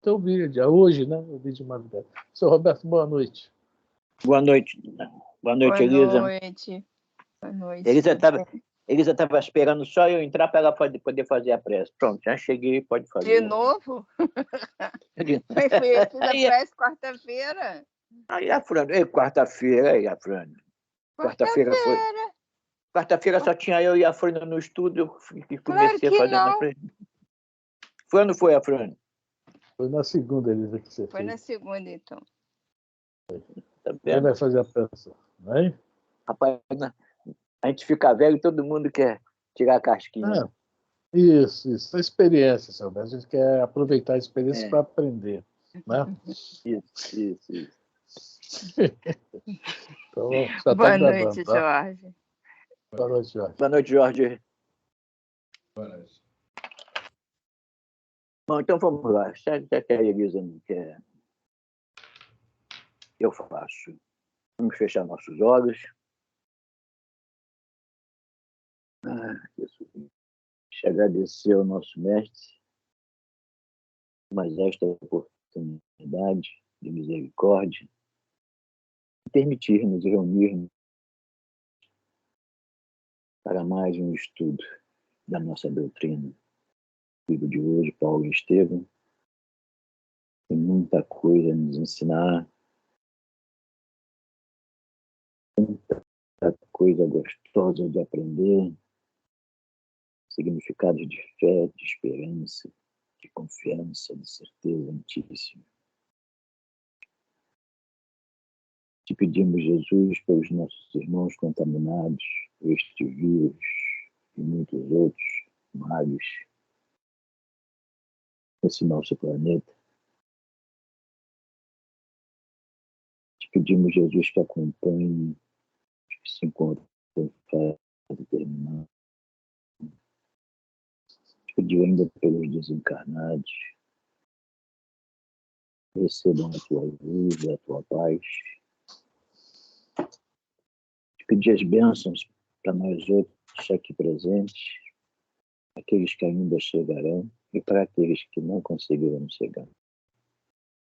teu vídeo, hoje, né? O vídeo de madrugada. Seu Roberto, boa noite. Boa noite. Boa noite, Elisa. Boa noite. Boa noite. Elisa estava esperando só eu entrar para ela poder fazer a prece. Pronto, já cheguei, pode fazer. De novo? Mas fiz a prece quarta-feira. Aí a Fran, quarta-feira, aí a Fran. Quarta-feira foi. Quarta-feira só tinha eu e a Fran no estúdio, eu comecei a fazer a prece. Foi ou não foi a Fran? Foi na segunda, Elisa, que você fez. Foi na segunda, então. Tá Quem vai fazer a prece? Vai? Rapaz, a gente fica velho e todo mundo quer tirar a casquinha. Isso. A experiência, seu Roberto. A gente quer aproveitar a experiência para aprender. Né? Isso. Então, já boa tá noite, gravando, tá? Jorge. Boa noite, Jorge. Boa noite, Jorge. Boa noite. Bom, então vamos lá. Já que a Elisa não quer, eu faço. Vamos fechar nossos olhos. Agradecer ao nosso mestre mais esta oportunidade de misericórdia, permitir-nos reunirmos para mais um estudo da nossa doutrina. O livro de hoje, Paulo e Estevão, tem muita coisa a nos ensinar, muita coisa gostosa de aprender, significados de fé, de esperança, de confiança, de certeza santíssima. Te pedimos, Jesus, pelos nossos irmãos contaminados por este vírus e muitos outros males nesse nosso planeta. Te pedimos, Jesus, que acompanhe os que se encontram em fase terminal. Te pedimos ainda pelos desencarnados. Recebam a tua luz e a tua paz. Te pedir as bênçãos para nós outros aqui presentes, aqueles que ainda chegarão e para aqueles que não conseguirão chegar.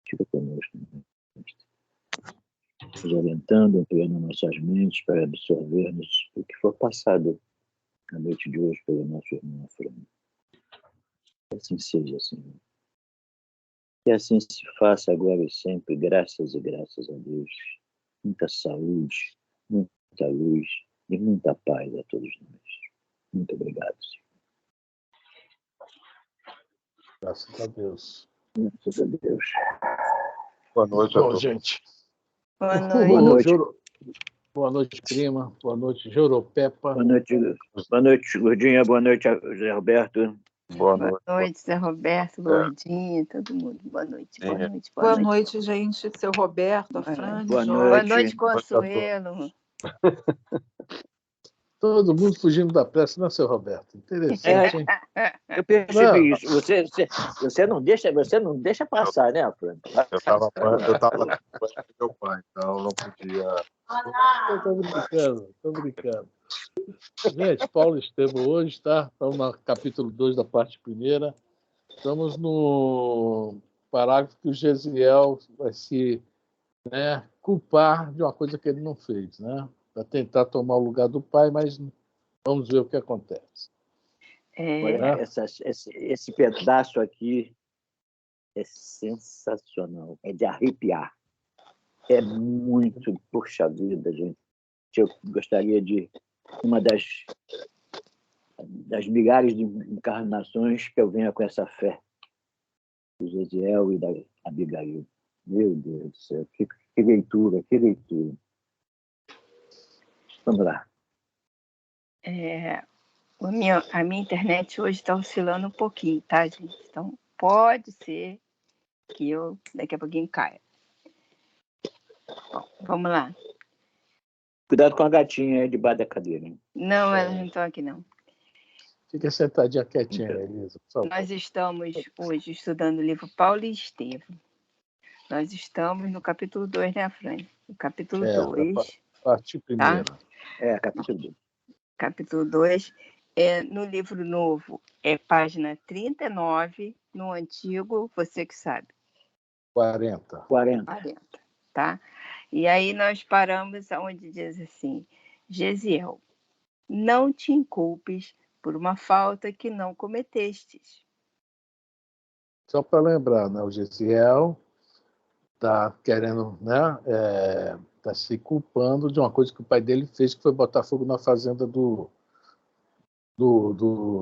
Fica conosco, nos orientando, ampliando nossas mentes para absorvermos o que for passado na noite de hoje pelo nosso irmão Fran. Que assim seja, Senhor. Que assim se faça agora e sempre, graças e graças a Deus. Muita saúde, muita luz e muita paz a todos nós. Muito obrigado, Senhor. Graças a Deus. Graças a Deus. Boa noite a todos. Gente. Boa noite. Boa noite. Boa noite, prima. Boa noite, Joropepa. Boa noite, Gordinha. Boa noite, José Roberto. Boa noite, Zé Roberto, Gordinha, todo mundo. Boa noite. Boa noite, gente. Seu Roberto, a Fran, Boa Jorge. Boa noite, Consuelo. Todo mundo fugindo da pressa, não é, seu Roberto? Interessante, hein? Eu percebi isso. Você não deixa passar, né, Fran? Eu estava com meu pai, então não podia. Tô brincando. Gente, Paulo e Estevão hoje, tá? Estamos no capítulo 2 da parte primeira. Estamos no parágrafo que o Gesiel vai se culpar de uma coisa que ele não fez, né? Para tentar tomar o lugar do pai, mas vamos ver o que acontece. Esse pedaço aqui é sensacional, é de arrepiar. É muito, puxa vida, gente. Eu gostaria de uma das milhares de encarnações que eu venha com essa fé do Gesiel e da Abigail. Meu Deus do céu, que leitura, que leitura. Vamos lá. A minha internet hoje está oscilando um pouquinho, tá, gente? Então, pode ser que eu daqui a pouquinho caia. Bom, vamos lá. Cuidado com a gatinha aí debaixo da cadeira. Hein? Não, elas não estão aqui, não. Fica sentadinha quietinha, Elisa. Nós estamos hoje estudando o livro Paulo e Estevão. Nós estamos no capítulo 2, né, Fran? No capítulo 2. Parte primeira. Tá? Capítulo 2. Capítulo 2. No livro novo, página 39. no antigo, você que sabe? 40. 40. 40, tá? E aí nós paramos onde diz assim: Gesiel, não te inculpes por uma falta que não cometestes. Só para lembrar, né? O Gesiel está querendo, né? Está se culpando de uma coisa que o pai dele fez, que foi botar fogo na fazenda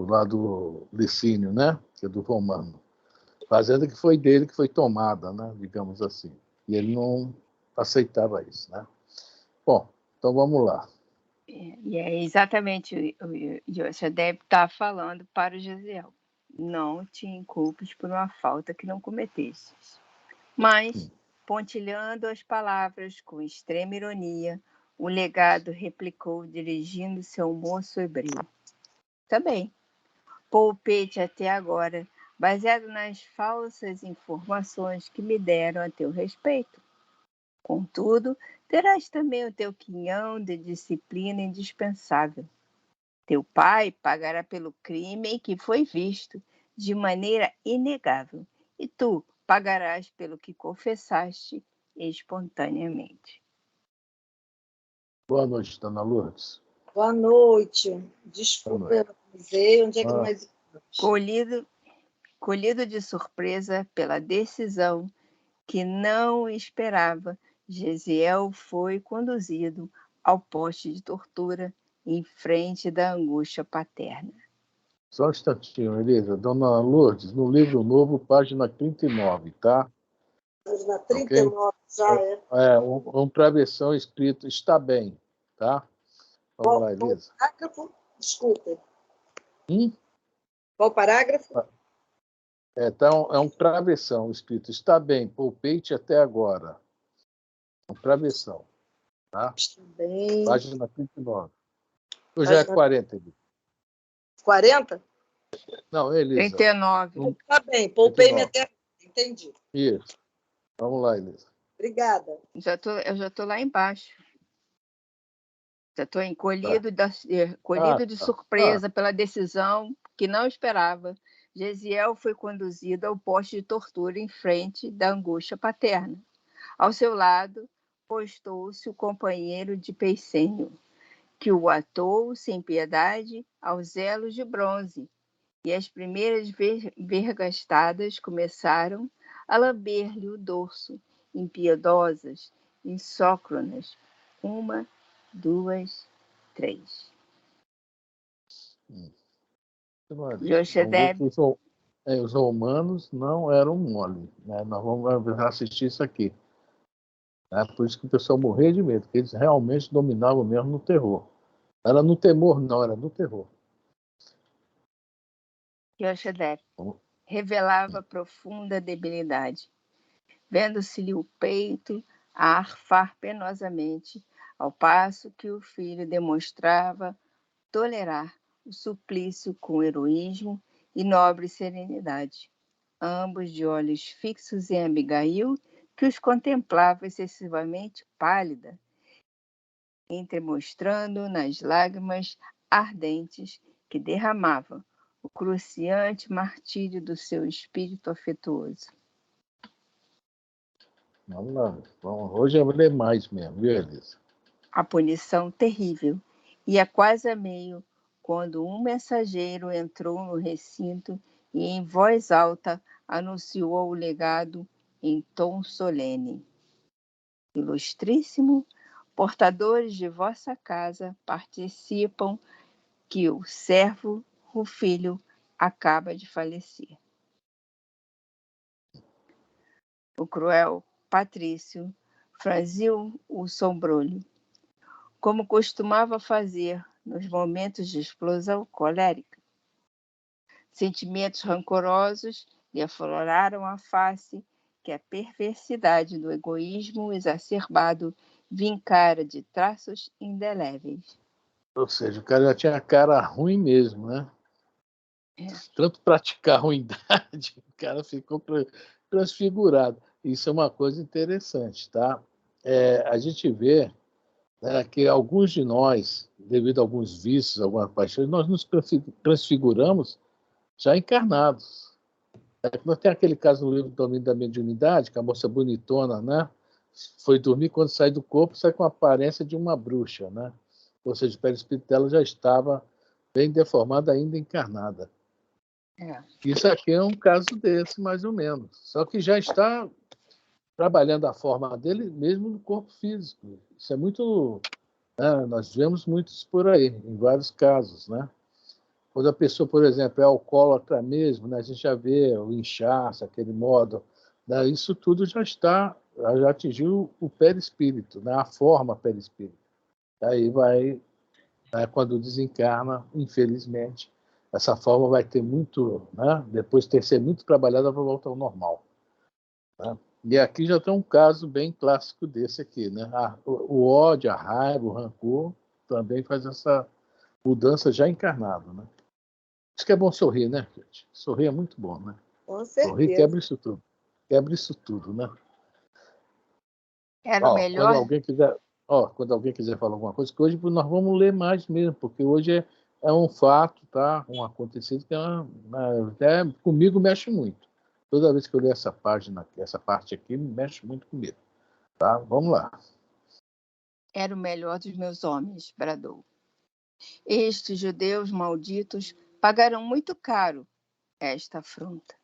lá do Licínio, né? Que é do Romano. Fazenda que foi dele, que foi tomada, né? Digamos assim. E ele não aceitava isso, né? Bom, então vamos lá. E é exatamente o Joshua deve estar falando para o Gesiel. Não te inculpes por uma falta que não cometestes. Mas, pontilhando as palavras com extrema ironia, o legado replicou, dirigindo-se ao moço hebreu. Também, poupei-te até agora, baseado nas falsas informações que me deram a teu respeito. Contudo, terás também o teu quinhão de disciplina indispensável. Teu pai pagará pelo crime em que foi visto, de maneira inegável, e tu pagarás pelo que confessaste espontaneamente. Boa noite, dona Lourdes. Boa noite. Desculpa, eu não avisei. Onde é que nós estamos? Colhido de surpresa pela decisão que não esperava, Gesiel foi conduzido ao poste de tortura em frente da angústia paterna. Só um instantinho, Elisa. Dona Lourdes, no livro novo, página 39, tá? Página 39, okay? Já é. Um travessão escrito está bem, tá? Vamos lá, Elisa. Qual parágrafo? Desculpa. Qual parágrafo? Então, é um travessão escrito está bem, poupei-te até agora. Um travessão, tá? Está bem. Página 39. Ou já é 40, Elisa? 40? Não, Elisa. 39. Está bem, poupei-me até agora. Entendi. Isso. Vamos lá, Elisa. Obrigada. Eu já estou lá embaixo. Já estou encolhido de surpresa pela decisão que não esperava. Gesiel foi conduzido ao poste de tortura em frente da angústia paterna. Ao seu lado, postou-se o companheiro de Peicênio, que o atou sem piedade aos elos de bronze, e as primeiras vergastadas começaram a lamber-lhe o dorso, impiedosas, insócronas, 1, 2, 3. Jochebed. Os romanos não eram mole, né? Nós vamos assistir isso aqui. Por isso que o pessoal morria de medo, porque eles realmente dominavam mesmo no terror. Era no temor, não, era no terror. Jochebed revelava profunda debilidade, vendo-se-lhe o peito a arfar penosamente, ao passo que o filho demonstrava tolerar o suplício com heroísmo e nobre serenidade, ambos de olhos fixos em Abigail, que os contemplava excessivamente pálida, entremostrando nas lágrimas ardentes que derramava o cruciante martírio do seu espírito afetuoso. Vamos lá. Hoje eu vou ler mais mesmo, viu, Elisa? A punição terrível ia quase a meio quando um mensageiro entrou no recinto e em voz alta anunciou o legado em tom solene. Ilustríssimo, portadores de vossa casa participam que o servo Rufilho acaba de falecer. O cruel Patrício franziu o sobrolho, como costumava fazer nos momentos de explosão colérica. Sentimentos rancorosos lhe afloraram a face que a perversidade do egoísmo exacerbado vincara de traços indeléveis. Ou seja, o cara já tinha cara ruim mesmo, né? Tanto praticar ruindade, o cara ficou transfigurado. Isso é uma coisa interessante, tá? A gente vê, né, que alguns de nós, devido a alguns vícios, algumas paixões, nós nos transfiguramos já encarnados. Nós tem aquele caso no livro Domínio da Mediunidade, que a moça bonitona, né, foi dormir, quando sai do corpo, sai com a aparência de uma bruxa, né? Ou seja, o perispírito dela já estava bem deformada, ainda encarnada. Isso aqui é um caso desse, mais ou menos. Só que já está trabalhando a forma dele mesmo no corpo físico. Isso é muito... né, nós vemos muitos por aí, em vários casos, né? Quando a pessoa, por exemplo, é alcoólatra mesmo, né, a gente já vê o inchaço, aquele modo, né, isso tudo já atingiu o perispírito, né, a forma perispírita. Aí vai, né, quando desencarna, infelizmente, essa forma vai ter muito, né, depois de ter sido muito trabalhada, vai voltar ao normal. Né? E aqui já tem um caso bem clássico desse aqui, né? O ódio, a raiva, o rancor também faz essa mudança já encarnado, né? Isso que é bom sorrir, né, gente? Sorrir é muito bom, né? Com Sorrir certeza. quebra isso tudo. Quebra isso tudo, né? Era o melhor. Quando alguém quiser falar alguma coisa, que hoje nós vamos ler mais mesmo, porque hoje é um fato, tá? Um acontecido que até comigo mexe muito. Toda vez que eu leio essa página, essa parte aqui, mexe muito comigo. Tá? Vamos lá. Era o melhor dos meus homens, bradou. Estes judeus malditos pagarão muito caro esta afronta.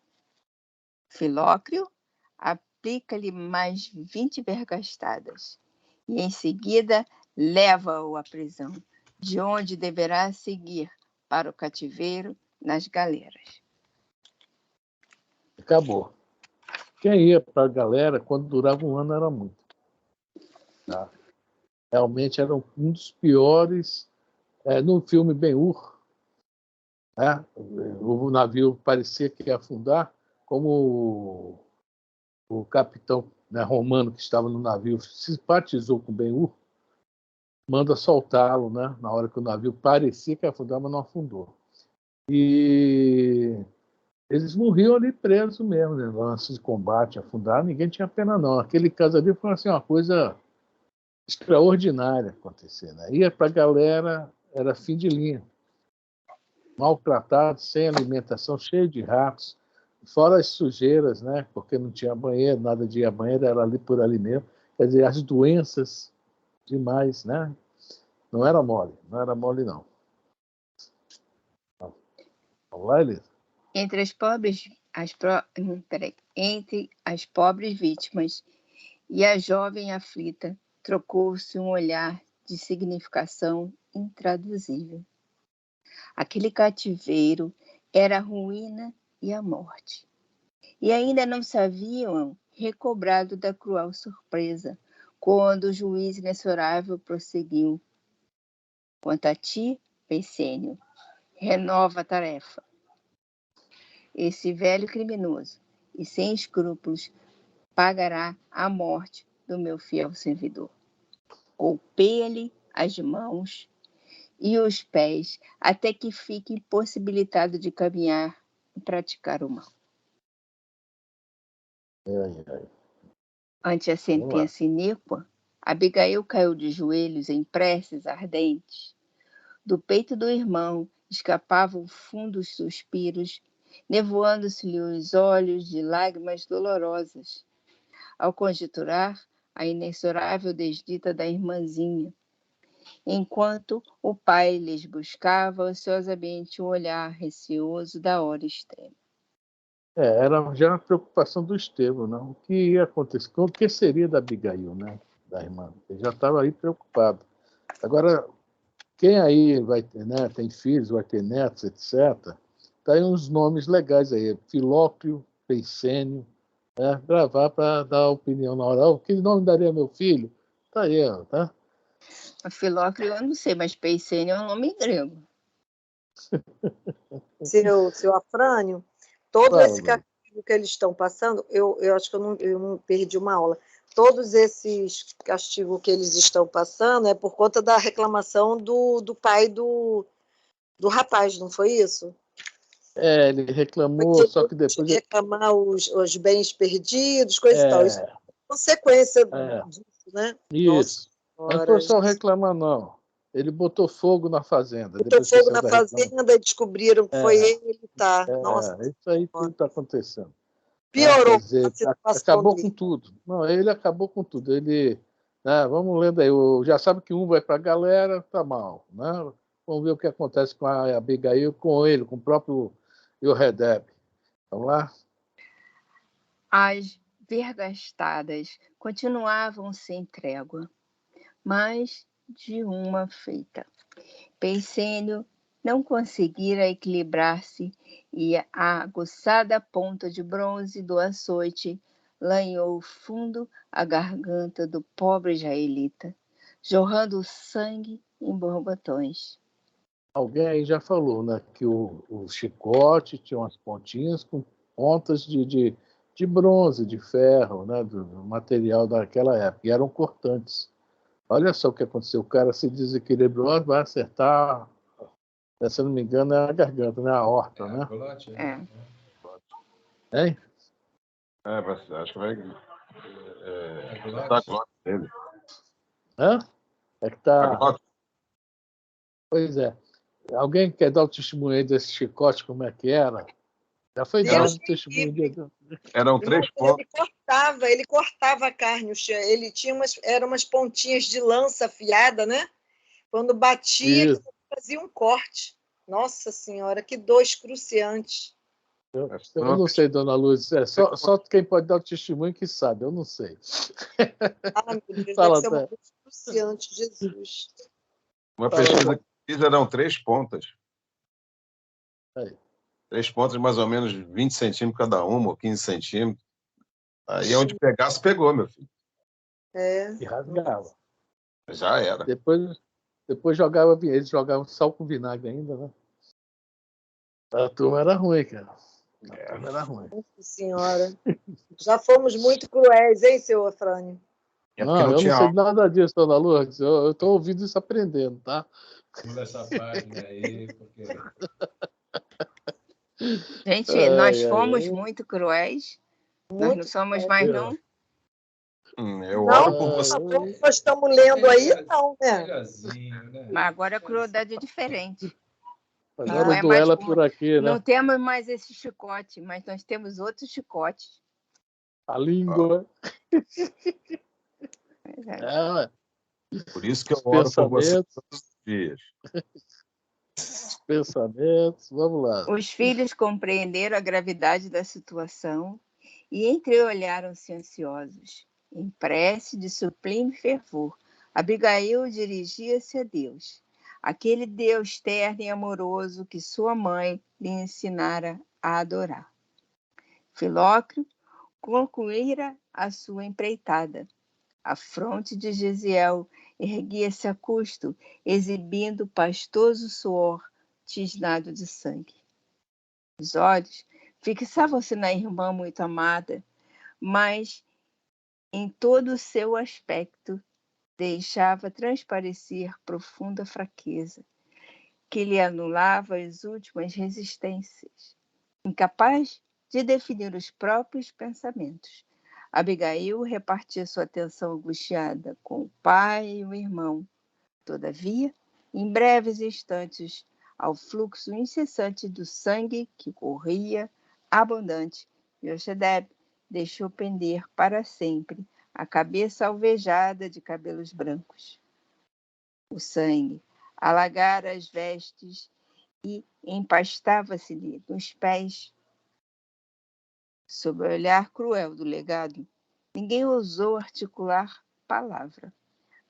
Filócrio aplica-lhe mais 20 vergastadas e, em seguida, leva-o à prisão, de onde deverá seguir para o cativeiro nas galeras. Acabou. Quem ia para a galera, quando durava um ano, era muito. Tá? Realmente era um dos piores. No filme Ben-Hur, né? O navio parecia que ia afundar, como o capitão, né, romano que estava no navio simpatizou com Ben-Hur, manda soltá-lo, né, na hora que o navio parecia que ia afundar, mas não afundou. E eles morriam ali presos mesmo, né, lances de combate, afundar, ninguém tinha pena não. Aquele caso ali foi assim, uma coisa extraordinária acontecer, né? Ia para a galera, era fim de linha. Maltratado, sem alimentação, cheio de ratos, fora as sujeiras, né? Porque não tinha banheiro, nada de ir a banheiro, era ali por ali mesmo. Quer dizer, as doenças demais, né? Não era mole, não. Vamos lá, Elisa? Entre as pobres vítimas e a jovem aflita, trocou-se um olhar de significação intraduzível. Aquele cativeiro era a ruína e a morte. E ainda não se haviam recobrado da cruel surpresa, quando o juiz inexorável prosseguiu. Quanto a ti, Pescenio, renova a tarefa. Esse velho criminoso e sem escrúpulos pagará a morte do meu fiel servidor. Golpeia-lhe as mãos e os pés até que fique impossibilitado de caminhar e praticar o mal. Ante a sentença iníqua, Abigail caiu de joelhos em preces ardentes. Do peito do irmão escapavam fundos suspiros, nevoando-se-lhe os olhos de lágrimas dolorosas, ao conjecturar a inexorável desdita da irmãzinha, enquanto o pai lhes buscava ansiosamente o olhar receoso da hora extrema. Era já uma preocupação do Estevão, né? O que ia acontecer? O que seria da Abigail, né? Da irmã? Ele já estava aí preocupado. Agora, quem aí vai ter, né? Tem filhos, vai ter netos, etc. Tá aí uns nomes legais aí, Filócrio, Pescenio, né? Gravar para dar opinião na hora. Que nome daria meu filho? Tá aí, ó, tá? A Filócrio eu não sei, mas Pescenio é um nome grego. Seu Afrânio, todo Fala, esse castigo que eles estão passando, eu acho que eu não perdi uma aula. Todos esses castigos que eles estão passando é por conta da reclamação do pai do rapaz, não foi isso? Ele reclamou, só que depois... reclamar os bens perdidos, coisa e tal. Isso é consequência disso, né? Isso. Nossa, Não foi só reclamar, não. Ele botou fogo na fazenda. Botou Depois que fogo saiu na da reclamação. fazenda e descobriram que foi ele, tá? Nossa, Isso aí tudo está acontecendo. Quer piorou a dizer, situação acabou dele. com tudo. Não, ele acabou com tudo. Ele, vamos lendo aí. Já sabe que um vai para a galera, tá mal. Né? Vamos ver o que acontece com a Abigail, com ele, com o próprio Yoredeb. Vamos lá? As vergastadas continuavam sem trégua, mas de uma feita. Peicênio não conseguira equilibrar-se e a aguçada ponta de bronze do açoite lanhou fundo a garganta do pobre israelita, jorrando sangue em borbotões. Alguém aí já falou, né, que o chicote tinha umas pontinhas com pontas de bronze, de ferro, né, do material daquela época, e eram cortantes. Olha só o que aconteceu, o cara se desequilibrou, vai acertar, se eu não me engano, é a garganta, né, a aorta, né? Hein? Acho que vai. Tá claro dele. Hã? É que Tá tá... claro. Pois é. Alguém quer dar o testemunho aí desse chicote, como é que era? Já foi Deus dado o testemunho. Eram Irmão, 3 pontos. ele cortava a carne, ele tinha eram umas pontinhas de lança afiada, né? Quando batia, Isso. fazia um corte. Nossa Senhora, que dor excruciante. Eu não sei, dona Luz. Só quem pode dar o testemunho que sabe, eu não sei. Ah, meu Deus, Fala, deve ser uma Té. dor excruciante, Jesus. Uma Fala, pesquisa que fiz eram 3 pontas. Aí. 3 pontas de mais ou menos 20 centímetros cada uma, ou 15 centímetros. Aí onde pegasse, pegou, meu filho. E rasgava. Já era. Depois jogava, eles jogavam sal com vinagre ainda, né? A turma era ruim, cara. A turma era ruim. Nossa Senhora. Já fomos muito cruéis, hein, seu Afrânio? É porque Não, não eu não tinha sei nada disso, dona Lourdes. Eu estou ouvindo isso aprendendo, tá? Pula essa página aí, porque. Gente, nós Ai, fomos ai. muito cruéis. Nós não Muito somos mais, não. Eu Não, oro por você. nós estamos lendo aí, não, né? Melhorzinho, né? Mas agora a crueldade é diferente. Agora Não o é mais duelo é com... por aqui, né? Não temos mais esse chicote, mas nós temos outros chicotes. A língua. Pois é. É, Por isso que eu os oro por você pensamentos. todos os dias. Os pensamentos. Vamos lá. Os filhos compreenderam a gravidade da situação e entreolharam-se ansiosos. Em prece de sublime fervor, Abigail dirigia-se a Deus, aquele Deus terno e amoroso que sua mãe lhe ensinara a adorar. Filócleo concluíra a sua empreitada. A fronte de Gesiel erguia-se a custo, exibindo pastoso suor tisnado de sangue. Os olhos fixavam-se na irmã muito amada, mas em todo o seu aspecto deixava transparecer profunda fraqueza, que lhe anulava as últimas resistências. Incapaz de definir os próprios pensamentos, Abigail repartia sua atenção angustiada com o pai e o irmão. Todavia, em breves instantes, ao fluxo incessante do sangue que corria abundante, Jochebed deixou pender para sempre a cabeça alvejada de cabelos brancos. O sangue alagara as vestes e empastava-se-lhe nos pés. Sob o olhar cruel do legado, ninguém ousou articular palavra.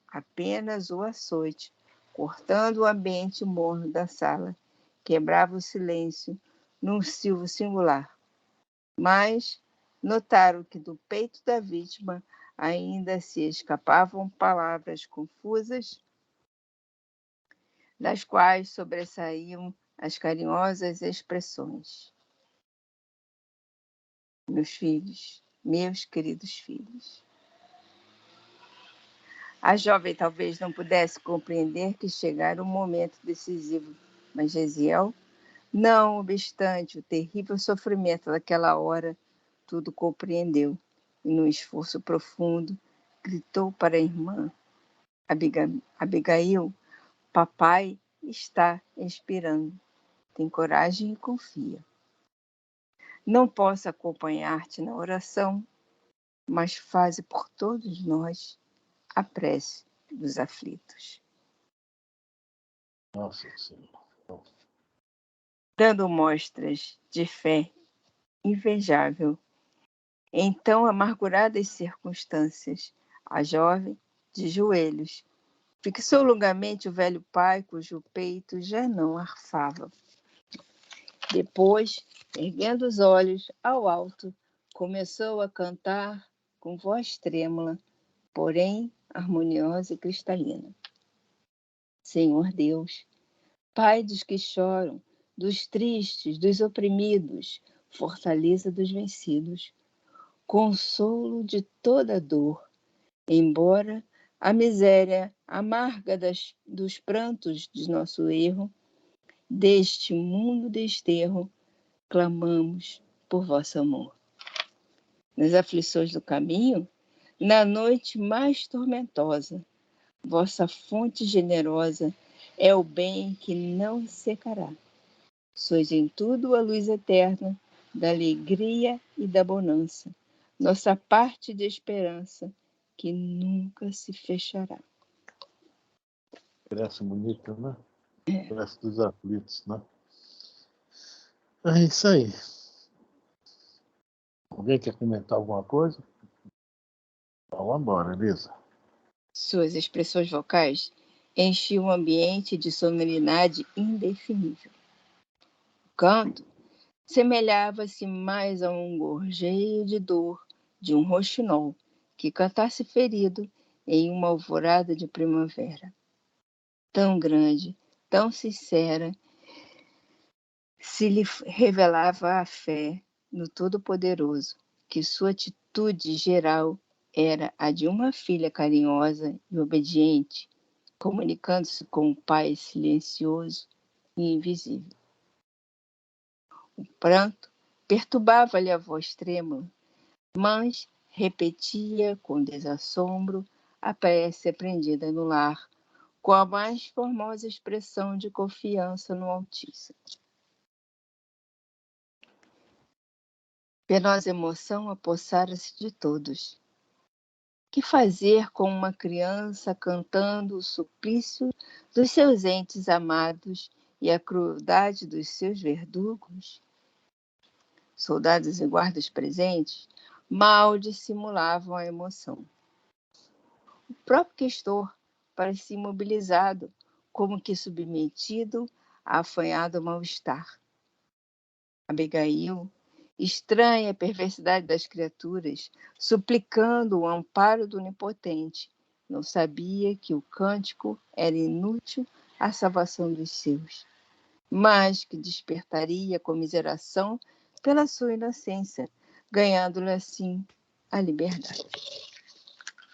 Apenas o açoite, cortando o ambiente morno da sala, quebrava o silêncio num silvo singular. Mas notaram que do peito da vítima ainda se escapavam palavras confusas, das quais sobressaíam as carinhosas expressões. Meus filhos, meus queridos filhos. A jovem talvez não pudesse compreender que chegara um momento decisivo, mas Gesiel, não obstante o terrível sofrimento daquela hora, tudo compreendeu e, num esforço profundo, gritou para a irmã: Abigail, Papai está esperando. Tem coragem e confia. Não posso acompanhar-te na oração, mas faze por todos nós a prece dos aflitos. Nossa Senhora. Dando mostras de fé invejável, em tão amarguradas circunstâncias, a jovem, de joelhos, fixou longamente o velho pai, cujo peito já não arfava. Depois, erguendo os olhos ao alto, começou a cantar com voz trêmula, porém harmoniosa e cristalina. Senhor Deus, Pai dos que choram, dos tristes, dos oprimidos, fortaleza dos vencidos, consolo de toda dor, embora a miséria amarga dos prantos de nosso erro, deste mundo desterro, clamamos por vosso amor. Nas aflições do caminho, na noite mais tormentosa, vossa fonte generosa é o bem que não secará. Sois em tudo a luz eterna da alegria e da bonança, nossa parte de esperança que nunca se fechará. Parece bonita, né? Parece dos aflitos, né? É isso aí. Alguém quer comentar alguma coisa? Então, vamos embora, Elisa. Suas expressões vocais enchiam o ambiente de sonoridade indefinível. O canto semelhava-se mais a um gorjeio de dor de um roxinol que cantasse ferido em uma alvorada de primavera. Tão grande, tão sincera, se lhe revelava a fé no Todo-Poderoso, que sua atitude geral era a de uma filha carinhosa e obediente, comunicando-se com o pai silencioso e invisível. O pranto perturbava-lhe a voz trêmula, mas repetia com desassombro a prece aprendida no lar, com a mais formosa expressão de confiança no Altíssimo. Penosa emoção apossara-se de todos. Que fazer com uma criança cantando o suplício dos seus entes amados e a crueldade dos seus verdugos? Soldados e guardas presentes mal dissimulavam a emoção. O próprio questor parecia imobilizado, como que submetido a afanhado mal-estar. Abigail, estranha a perversidade das criaturas, suplicando o amparo do Onipotente, não sabia que o cântico era inútil à salvação dos seus, mas que despertaria a comiseração pela sua inocência, ganhando-lhe assim a liberdade.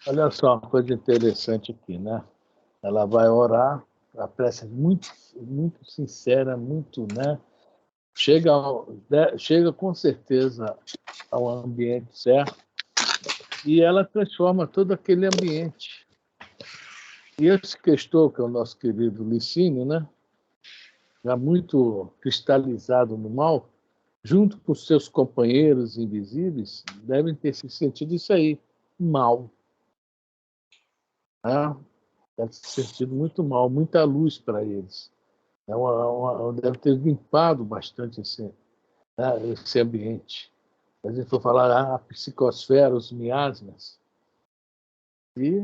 Olha só uma coisa interessante aqui, né? Ela vai orar, a prece é muito, muito sincera, muito, né? Chega com certeza ao ambiente certo e ela transforma todo aquele ambiente. E esse questor, que é o nosso querido Licínio, né? Já muito cristalizado no mal, junto com seus companheiros invisíveis, devem ter se sentido isso aí, mal. Né? Deve ter sentido muito mal, muita luz para eles. Deve ter limpado bastante esse ambiente. A gente for falar a psicosfera, os miasmas. E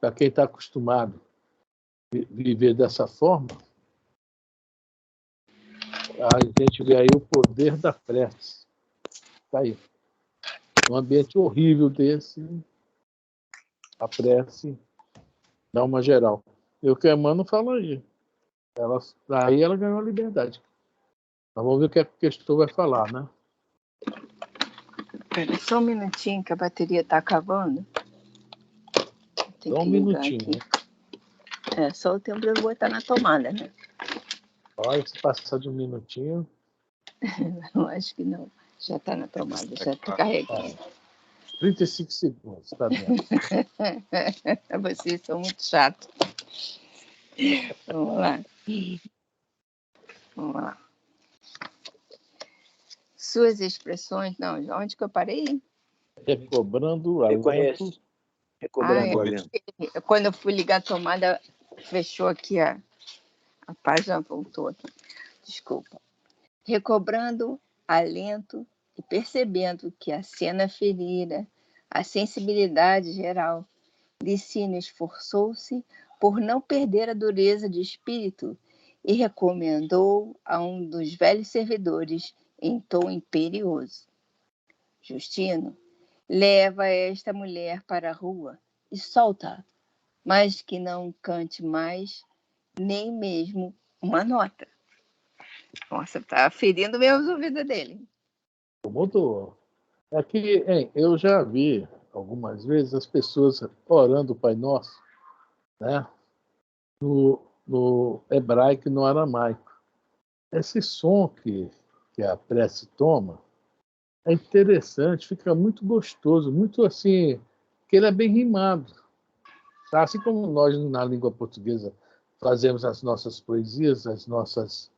para quem está acostumado a viver dessa forma, a gente vê aí o poder da prece. Está aí. Um ambiente horrível desse, a prece dá uma geral. E o que a Emmanuel fala aí. Aí ela ganhou a liberdade. Mas vamos ver o que a questão vai falar, né? Espera só um minutinho que a bateria está acabando. Tem Só um que ligar minutinho. aqui. É, só o tempo de eu botar na tomada, né? Olha, se passar de um minutinho. Eu acho que não. Já está na tomada, já está carregando. 35 segundos, está dentro. Vocês são muito chatos. Vamos lá. Vamos lá. Suas expressões. Não, onde que eu parei? Recobrando o alento. Reconheço. Recobrando o alento. Quando eu fui ligar a tomada, fechou aqui a página, voltou aqui. Desculpa. Recobrando alento e percebendo que a cena ferira a sensibilidade geral, Licínio esforçou-se por não perder a dureza de espírito e recomendou a um dos velhos servidores em tom imperioso: Justino, leva esta mulher para a rua e solta-a, mas que não cante mais nem mesmo uma nota. Nossa, tá ferindo meus ouvidos dele. Mudou. Aqui, eu já vi algumas vezes as pessoas orando o Pai Nosso, né? No hebraico e no aramaico. Esse som que a prece toma é interessante, fica muito gostoso, muito assim, que ele é bem rimado. Tá? Assim como nós, na língua portuguesa, fazemos as nossas poesias, as nossas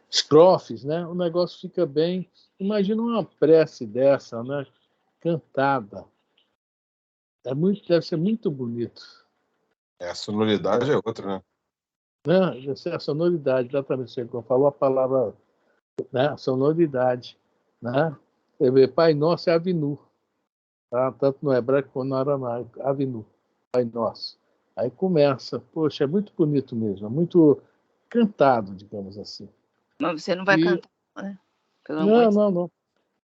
estrofes, né? O negócio fica bem. Imagina uma prece dessa, né? Cantada. Deve ser muito bonito. A sonoridade é outra, né? Né? Essa é a sonoridade, exatamente. Você falou a palavra, né? Sonoridade. Né? Você vê, Pai Nosso é Avinu. Tá? Tanto no hebraico quanto no aramaico. Avinu, Pai Nosso. Aí começa. Poxa, é muito bonito mesmo. É muito cantado, digamos assim. Mas você não vai cantar, né? Pelo amor Não, de não, não.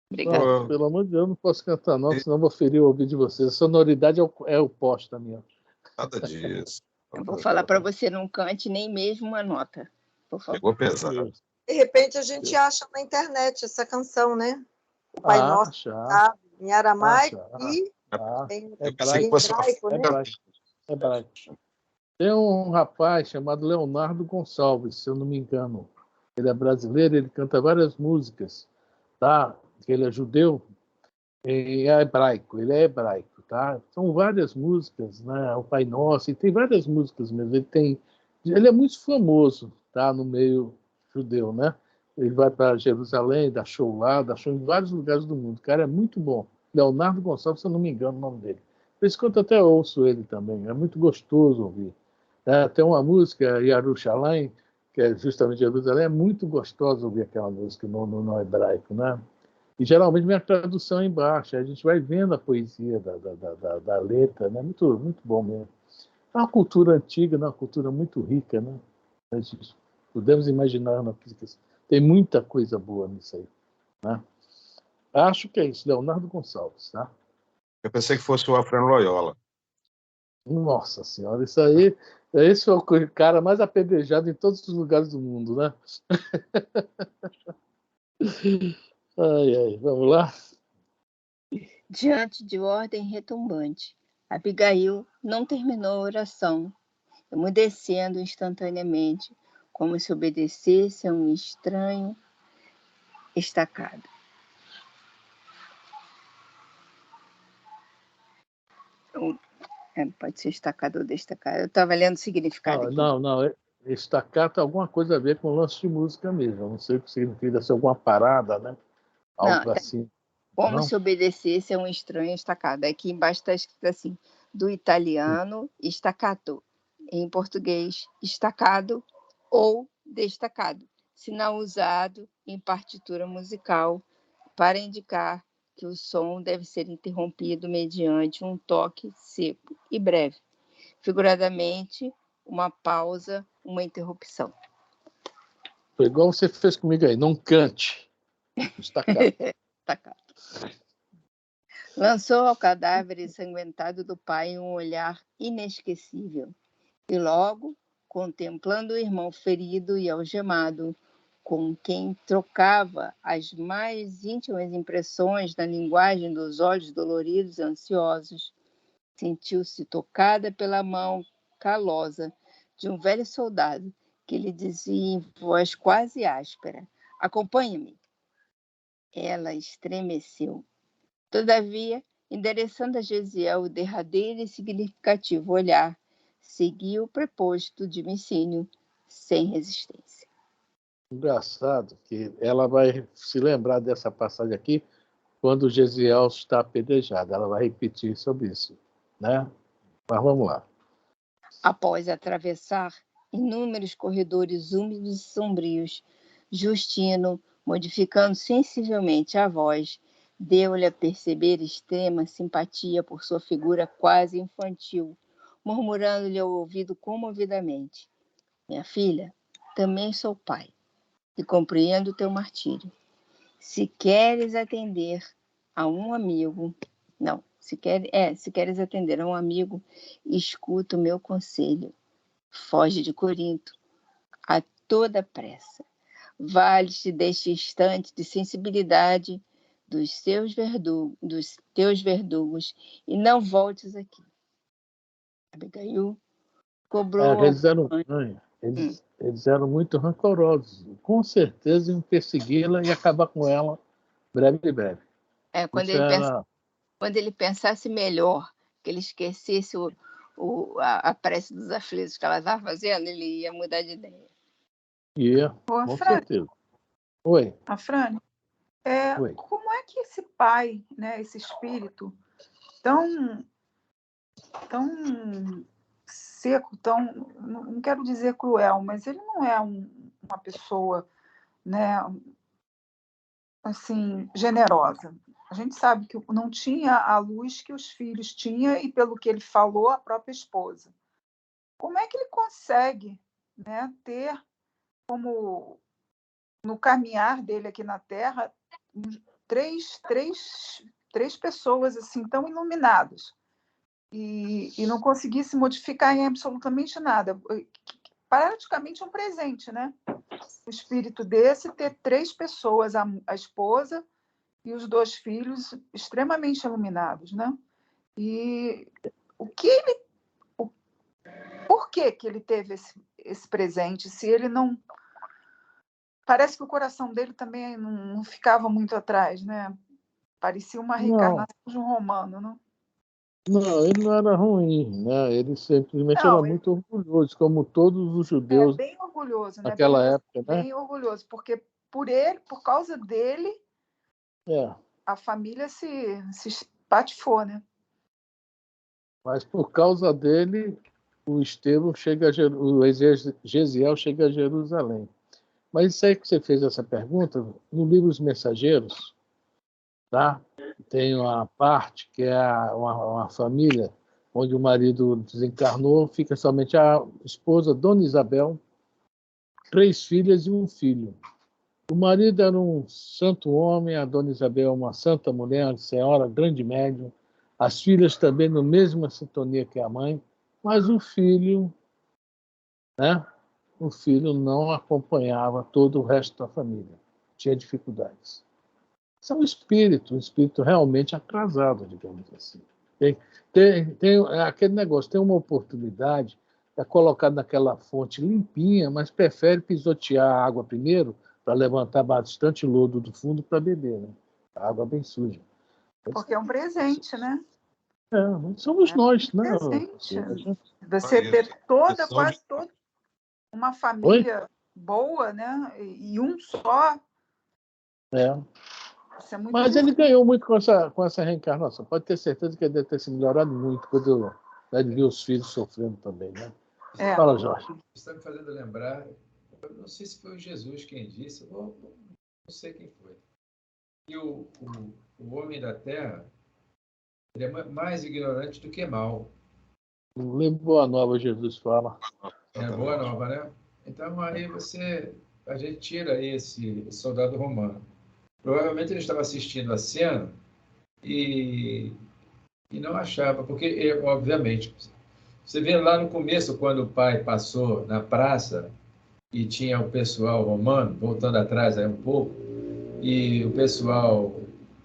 Obrigada. Não, pelo amor de Deus, eu não posso cantar, não, senão vou ferir o ouvido de vocês. A sonoridade é oposta minha. Nada disso. Eu vou falar para você, não cante nem mesmo uma nota, por favor. Pegou pesado. De repente a gente acha na internet essa canção, né? O Pai Nosso, sabe? Em aramaico e em hebraico, né? Hebraico. Tem um rapaz chamado Leonardo Gonçalves, se eu não me engano. Ele é brasileiro, ele canta várias músicas, tá? Ele é judeu, e é hebraico, ele é hebraico, tá? São várias músicas, né? O Pai Nosso, e tem várias músicas mesmo. Ele é muito famoso, tá? No meio judeu, né? Ele vai para Jerusalém, dá show lá, dá show em vários lugares do mundo. O cara é muito bom. Leonardo Gonçalves, se eu não me engano o nome dele. Por isso que eu até ouço ele também. É muito gostoso ouvir. Tem uma música, Yerushalayim, que é justamente Jerusalém, é muito gostoso ouvir aquela música no hebraico, né? E geralmente minha tradução é embaixo, a gente vai vendo a poesia da letra, né? Muito, muito bom mesmo. É uma cultura antiga, né? Uma cultura muito rica, né? Podemos imaginar na física. Tem muita coisa boa nisso aí, né? Acho que é isso, Leonardo Gonçalves, tá? Eu pensei que fosse o Alfredo Loyola. Nossa Senhora, isso aí, esse foi o cara mais apedrejado em todos os lugares do mundo, né? Ai, ai, vamos lá? Diante de ordem retumbante, Abigail não terminou a oração, emudecendo instantaneamente, como se obedecesse a um estranho estacado. Pode ser estacado ou destacado. Eu estava lendo o significado aqui. Não. Estacato tem alguma coisa a ver com o lance de música mesmo. Eu não sei o que significa, deve ser alguma parada, né? Algo Não, assim. Como Não? se obedecesse a um estranho estacado. Aqui embaixo está escrito assim, do italiano staccato, em português estacado ou destacado, sinal usado em partitura musical para indicar que o som deve ser interrompido mediante um toque seco e breve, figuradamente, uma pausa, uma interrupção. Foi igual você fez comigo aí, não cante. Estacado. Estacado. Lançou ao cadáver ensanguentado do pai um olhar inesquecível, e logo, contemplando o irmão ferido e algemado, com quem trocava as mais íntimas impressões na linguagem dos olhos doloridos e ansiosos, sentiu-se tocada pela mão calosa de um velho soldado que lhe dizia em voz quase áspera: "Acompanhe-me." Ela estremeceu. Todavia, endereçando a Gesiel o derradeiro e significativo olhar, seguiu o propósito de Micínio sem resistência. Engraçado que ela vai se lembrar dessa passagem aqui quando Gesiel está apedrejado. Ela vai repetir sobre isso, né? Mas vamos lá. Após atravessar inúmeros corredores úmidos e sombrios, Justino, modificando sensivelmente a voz, deu-lhe a perceber extrema simpatia por sua figura quase infantil, murmurando-lhe ao ouvido comovidamente: Minha filha, também sou pai e compreendo o teu martírio. Se queres atender a um amigo, não, se queres atender a um amigo, escuta o meu conselho. Foge de Corinto a toda pressa. Vale-te deste instante de sensibilidade dos teus verdugos e não voltes aqui. Abigail cobrou Eles eram, eles eram muito rancorosos. Com certeza iam persegui-la e acabar com ela breve. Quando ele pensasse melhor, que ele esquecesse a prece dos aflitos que ela estava fazendo, ele ia mudar de ideia. Com certeza. Oi. Afrânio, Oi. como é que esse pai, né, esse espírito tão seco, não quero dizer cruel, mas ele não é uma pessoa, né, assim, generosa. A gente sabe que não tinha a luz que os filhos tinham e, pelo que ele falou, a própria esposa. Como é que ele consegue, né, ter como, no caminhar dele aqui na Terra, três pessoas assim tão iluminadas e não conseguir se modificar em absolutamente nada? Praticamente um presente, né? O espírito desse ter 3 pessoas, a esposa e os 2 filhos extremamente iluminados, né? E por que ele teve esse presente? Se ele não... Parece que o coração dele também não ficava muito atrás, né? Parecia uma reencarnação de um romano, não? Não, ele não era ruim, né? Ele simplesmente era muito orgulhoso, como todos os judeus bem orgulhoso, né? naquela época, né? Bem orgulhoso, porque por causa dele, a família se espatifou, né? Mas por causa dele, o Gesiel chega a Jerusalém. Mas isso aí que você fez essa pergunta, no livro Os Mensageiros, tá? Tem uma parte que é uma família onde o marido desencarnou, fica somente a esposa, Dona Isabel, 3 filhas e um filho. O marido era um santo homem, a Dona Isabel uma santa mulher, senhora, grande médium. As filhas também na mesma sintonia que a mãe, mas o filho, né? O filho não acompanhava todo o resto da família. Tinha dificuldades. Isso é um espírito realmente atrasado, digamos assim. Tem aquele negócio, tem uma oportunidade, é colocado naquela fonte limpinha, mas prefere pisotear a água primeiro para levantar bastante lodo do fundo para beber, né? A água bem suja. Porque é um presente, né? Somos nós, né? Presente. Você ter quase toda uma família boa, né? E um só. Isso é muito Mas ele ganhou muito com essa reencarnação. Pode ter certeza que ele deve ter se melhorado muito quando ele viu os filhos sofrendo também, né? Fala, Jorge. Você está me fazendo lembrar, eu não sei se foi o Jesus quem disse, não sei quem foi. E o homem da Terra, ele é mais ignorante do que mal. Boa Nova, Jesus fala. Boa Nova, né? Então aí a gente tira esse soldado romano. Provavelmente ele estava assistindo a cena e não achava, porque, obviamente, você vê lá no começo, quando o pai passou na praça e tinha o pessoal romano, voltando atrás aí um pouco, e o pessoal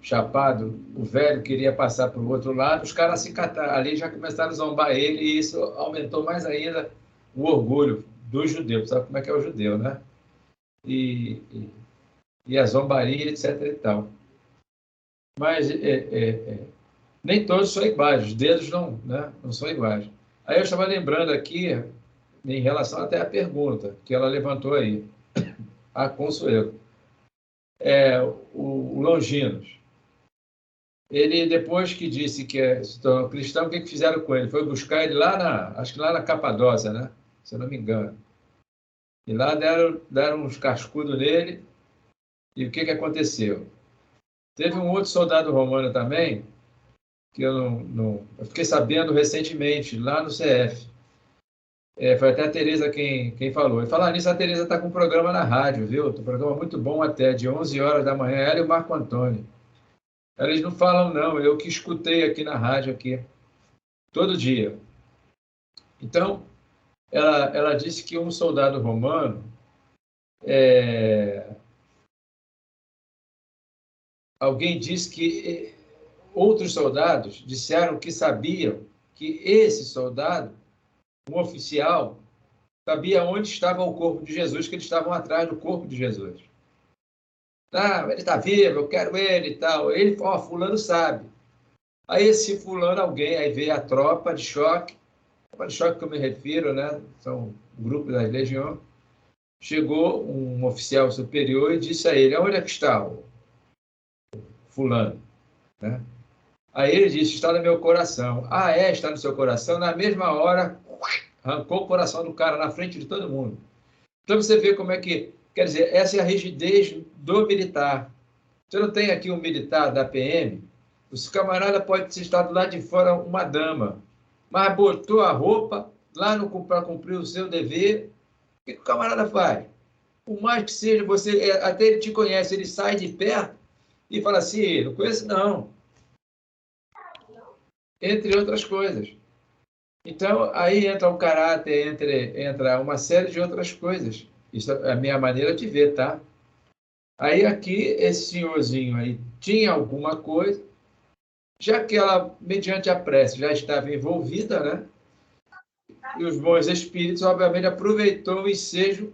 chapado, o velho queria passar para o outro lado, os caras se cataram, ali já começaram a zombar ele, e isso aumentou mais ainda o orgulho do judeu, sabe como é que é o judeu, né? E a zombaria, etc. e tal. Mas Nem todos são iguais, os dedos não, né, não são iguais. Aí eu estava lembrando aqui, em relação até à pergunta que ela levantou aí, a Consuelo. O Longinos, ele, depois que disse que se tornou cristão, o que fizeram com ele? Foi buscar ele acho que lá na Capadócia, né? Se eu não me engano. E lá deram uns cascudos nele, e o que aconteceu? Teve um outro soldado romano também, que eu fiquei sabendo recentemente, lá no CF. Foi até a Tereza quem falou. E falar nisso, a Tereza está com um programa na rádio, viu? Um programa muito bom até, de 11 horas da manhã, ela e o Marco Antônio. Eles não falam, não, eu que escutei aqui na rádio, aqui, todo dia. Então, ela disse que um soldado romano, alguém disse que outros soldados disseram que sabiam que esse soldado, um oficial, sabia onde estava o corpo de Jesus, que eles estavam atrás do corpo de Jesus. Ah, ele está vivo, eu quero ele e tal. Ele, fulano sabe. Aí esse fulano, aí veio a tropa de choque que eu me refiro, né? São um grupo das legiões. Chegou um oficial superior e disse a ele: onde é que está o fulano? Né? Aí ele disse: está no meu coração. Ah, está no seu coração? Na mesma hora, arrancou o coração do cara na frente de todo mundo. Então você vê como é que, quer dizer, essa é a rigidez do militar. Você não tem aqui um militar da PM, o camarada pode estar do lado de fora uma dama, mas botou a roupa lá para cumprir o seu dever, o que o camarada faz? Por mais que seja, você até ele te conhece, ele sai de perto e fala assim, não conheço não. Entre outras coisas. Então, aí entra o caráter, entra uma série de outras coisas. Isso é a minha maneira de ver, tá? Aí aqui, esse senhorzinho aí tinha alguma coisa, já que ela, mediante a prece, já estava envolvida, né? E os bons espíritos, obviamente, aproveitou o ensejo,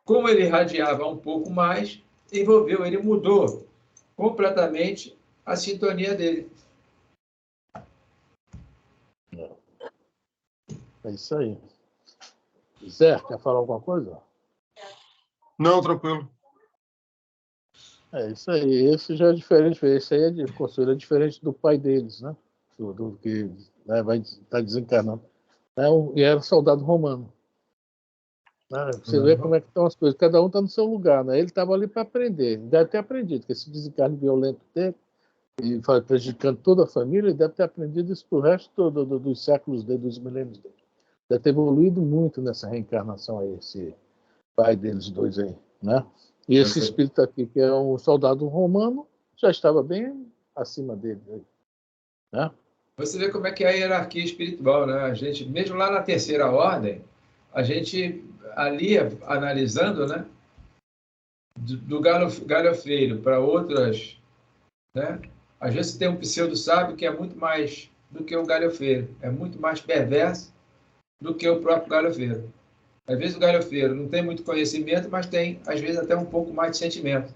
como ele irradiava um pouco mais, envolveu, ele mudou completamente a sintonia dele. É isso aí. Zé, quer falar alguma coisa? Não, tranquilo. É isso aí. Esse já é diferente. Esse aí de Consuelo é diferente do pai deles, né? Do que, né, vai estar desencarnando. E era soldado romano. Você vê como é que estão as coisas. Cada um está no seu lugar, né? Ele estava ali para aprender. Deve ter aprendido, porque esse desencarne violento dele e prejudicando toda a família, ele deve ter aprendido isso para o resto dos séculos dele, dos milênios dele. Deve ter evoluído muito nessa reencarnação aí, esse pai deles dois aí, né? E esse espírito aqui, que é um soldado romano, já estava bem acima dele, né? Você vê como é que é a hierarquia espiritual, né? A gente, mesmo lá na terceira ordem, a gente ali, analisando, né? Do galhofeiro para outras, né? Às vezes tem um pseudo-sábio que é muito mais do que o galhofeiro, é muito mais perverso do que o próprio galhofeiro. Às vezes o galhofeiro não tem muito conhecimento, mas tem, às vezes, até um pouco mais de sentimento.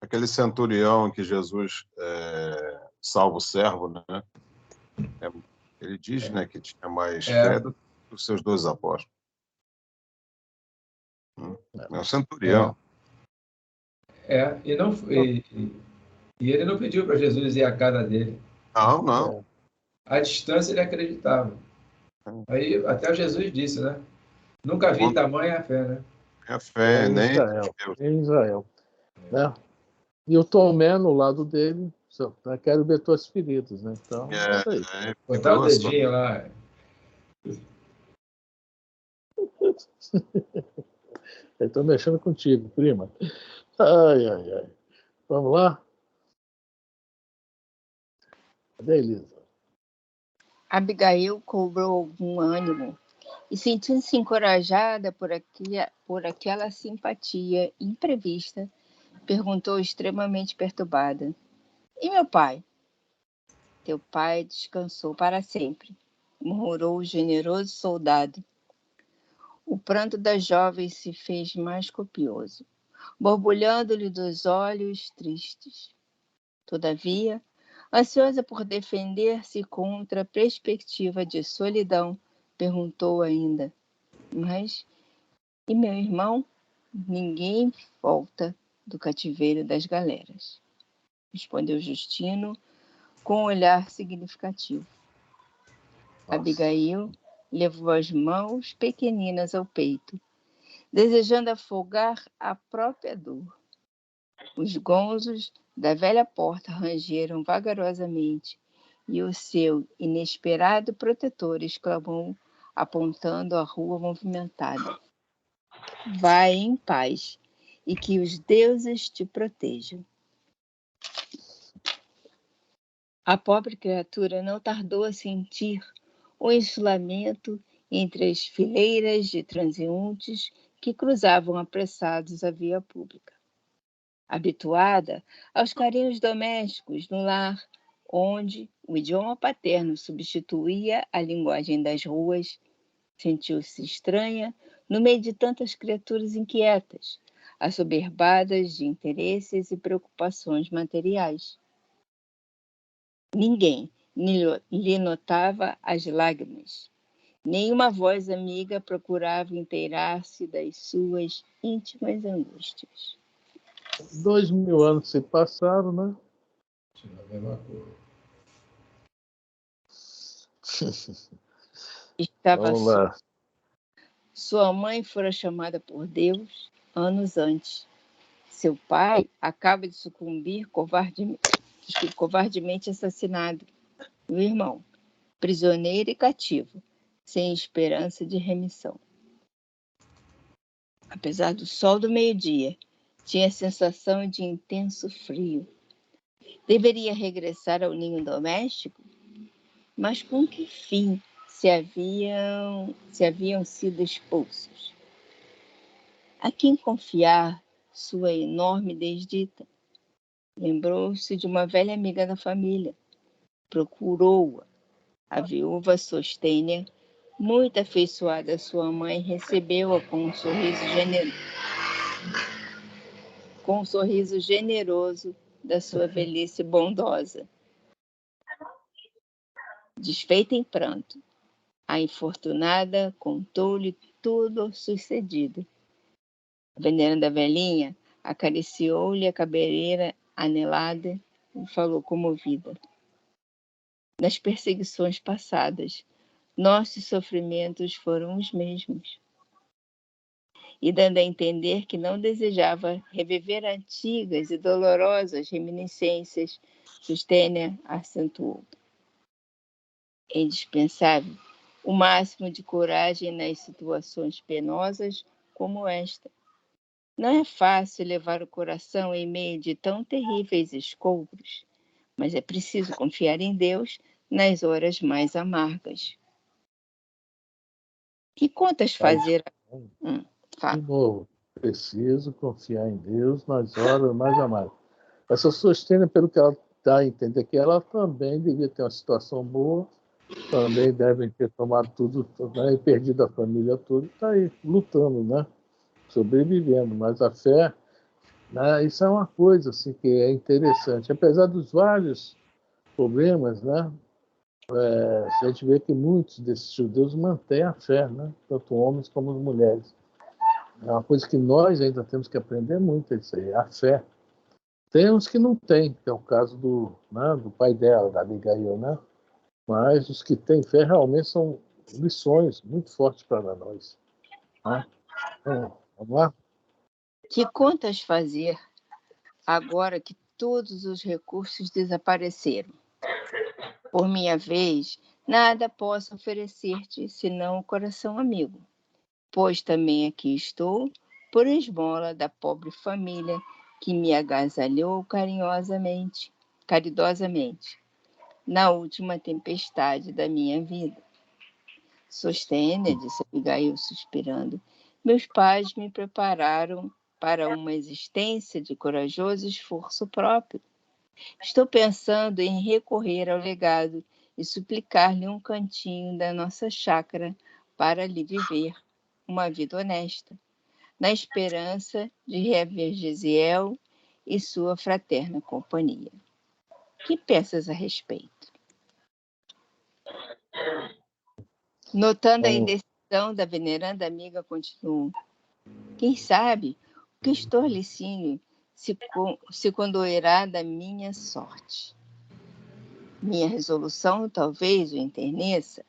Aquele centurião que Jesus salva o servo, né? Ele diz, né, que tinha mais fé do que os seus 2 apóstolos. É um centurião. E ele não pediu para Jesus ir à casa dele. Não. À distância ele acreditava. Aí até Jesus disse, né? Nunca vi tamanha fé, né? A fé, nem em Israel. Né? E o Tomé no lado dele, quero ver tuas feridas, né? Então, é isso aí. Botar o dedinho lá. Estou mexendo contigo, prima. Ai. Vamos lá? Cadê, Elisa? Abigail cobrou algum ânimo e, sentindo-se encorajada por aquela simpatia imprevista, perguntou extremamente perturbada: E meu pai? Teu pai descansou para sempre, murmurou o generoso soldado. O pranto da jovem se fez mais copioso, borbulhando-lhe dos olhos tristes. Todavia, ansiosa por defender-se contra a perspectiva de solidão, perguntou ainda: mas e meu irmão? Ninguém volta do cativeiro das galeras, respondeu Justino com um olhar significativo. Nossa. Abigail levou as mãos pequeninas ao peito, desejando afogar a própria dor. Os gonzos da velha porta rangeram vagarosamente e o seu inesperado protetor exclamou, apontando a rua movimentada: vai em paz e que os deuses te protejam. A pobre criatura não tardou a sentir o isolamento entre as fileiras de transeuntes que cruzavam apressados a via pública. Habituada aos carinhos domésticos no lar, onde o idioma paterno substituía a linguagem das ruas, sentiu-se estranha no meio de tantas criaturas inquietas, assoberbadas de interesses e preocupações materiais. Ninguém lhe notava as lágrimas. Nenhuma voz amiga procurava inteirar-se das suas íntimas angústias. 2000 anos se passaram, né? A mesma coisa. Estava Vamos lá. Sua mãe fora chamada por Deus anos antes. Seu pai acaba de sucumbir covardemente assassinado. O irmão, prisioneiro e cativo, sem esperança de remissão. Apesar do sol do meio-dia, tinha a sensação de intenso frio. Deveria regressar ao ninho doméstico? Mas com que fim se haviam sido expulsos? A quem confiar sua enorme desdita? Lembrou-se de uma velha amiga da família. Procurou-a. A viúva Sostênia, muito afeiçoada à sua mãe, recebeu-a com um sorriso generoso da sua velhice bondosa. Desfeita em pranto, a infortunada contou-lhe tudo o sucedido. A veneranda velhinha acariciou-lhe a cabeleira anelada e falou comovida: nas perseguições passadas, nossos sofrimentos foram os mesmos. E dando a entender que não desejava reviver antigas e dolorosas reminiscências, Sostênia acentuou: é indispensável o máximo de coragem nas situações penosas como esta. Não é fácil levar o coração em meio de tão terríveis escombros, mas é preciso confiar em Deus nas horas mais amargas. E quantas fazer? De novo, preciso confiar em Deus nas horas mais amargas. Essa Sostênia, pelo que ela dá a entender, que ela também devia ter uma situação boa, também devem ter tomado tudo, né, e perdido a família toda, está aí lutando, né, sobrevivendo. Mas a fé, né, isso é uma coisa assim, que é interessante. Apesar dos vários problemas, né, a gente vê que muitos desses judeus mantêm a fé, né, tanto homens como as mulheres. É uma coisa que nós ainda temos que aprender muito, é isso aí, a fé. Tem uns que não têm, que é o caso do pai dela, da Abigail, né? Mas os que têm fé realmente são lições muito fortes para nós. Né? Então, vamos lá? Que contas fazer agora que todos os recursos desapareceram? Por minha vez, nada posso oferecer-te senão o coração amigo, pois também aqui estou por esmola da pobre família que me agasalhou caridosamente, na última tempestade da minha vida. Sostênia, disse Abigail suspirando, meus pais me prepararam para uma existência de corajoso esforço próprio. Estou pensando em recorrer ao legado e suplicar-lhe um cantinho da nossa chácara para lhe viver uma vida honesta, na esperança de rever Gesiel e sua fraterna companhia. Que pensas a respeito? Notando a indecisão da veneranda amiga, continuou. Quem sabe o questor Licínio se condoerá da minha sorte. Minha resolução talvez o enterneça.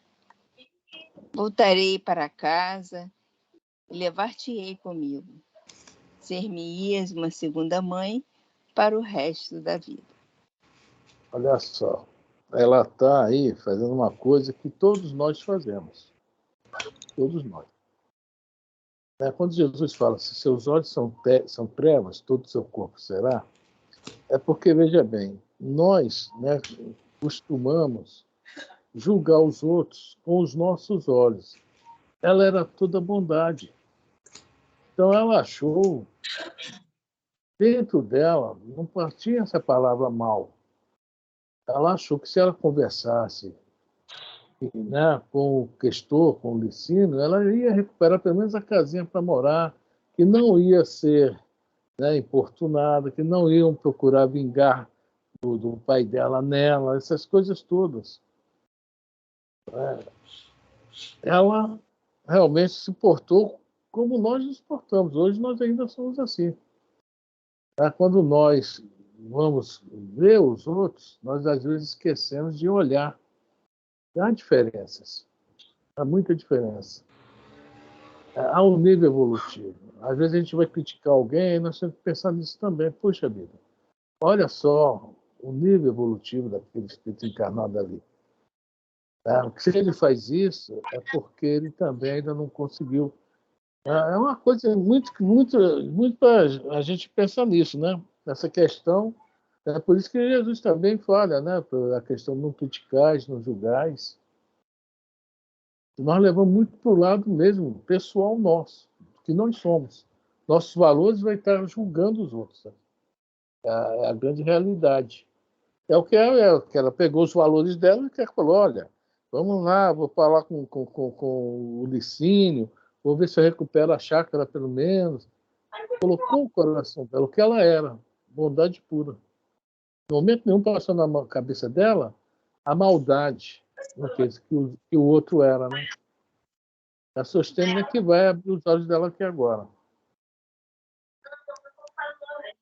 Voltarei para casa e levar-te-ei comigo. Ser-me-ias uma segunda mãe para o resto da vida. Olha só, ela está aí fazendo uma coisa que todos nós fazemos. Todos nós. Quando Jesus fala, se seus olhos são trevas, todo o seu corpo será, é porque, veja bem, nós costumamos julgar os outros com os nossos olhos. Ela era toda bondade. Então, ela achou, dentro dela, não tinha essa palavra mal. Ela achou que se ela conversasse com o questor, com o Licínio, ela ia recuperar pelo menos a casinha para morar, que não ia ser importunada, que não iam procurar vingar do pai dela nela, essas coisas todas. Ela realmente se portou como nós nos portamos. Hoje nós ainda somos assim. Quando nós vamos ver os outros, nós às vezes esquecemos de olhar. Há diferenças. Há muita diferença. Há um nível evolutivo. Às vezes a gente vai criticar alguém e nós temos que pensar nisso também. Puxa vida, olha só o nível evolutivo daquele espírito encarnado ali. Se ele faz isso, é porque ele também ainda não conseguiu. É uma coisa muito para a gente pensar nisso, né? Nessa questão. É por isso que Jesus também fala, né? A questão de não criticais, não julgais. Nós levamos muito para o lado mesmo pessoal nosso, que nós somos. Nossos valores vai estar julgando os outros. É a grande realidade. É o que ela pegou os valores dela e falou, olha, vamos lá, vou falar com o Licínio, vou ver se eu recupero a chácara pelo menos. Colocou o coração dela, o que ela era, bondade pura. No momento nenhum passou na cabeça dela a maldade, que o outro era, né? Está sustentando que vai abrir os olhos dela aqui agora.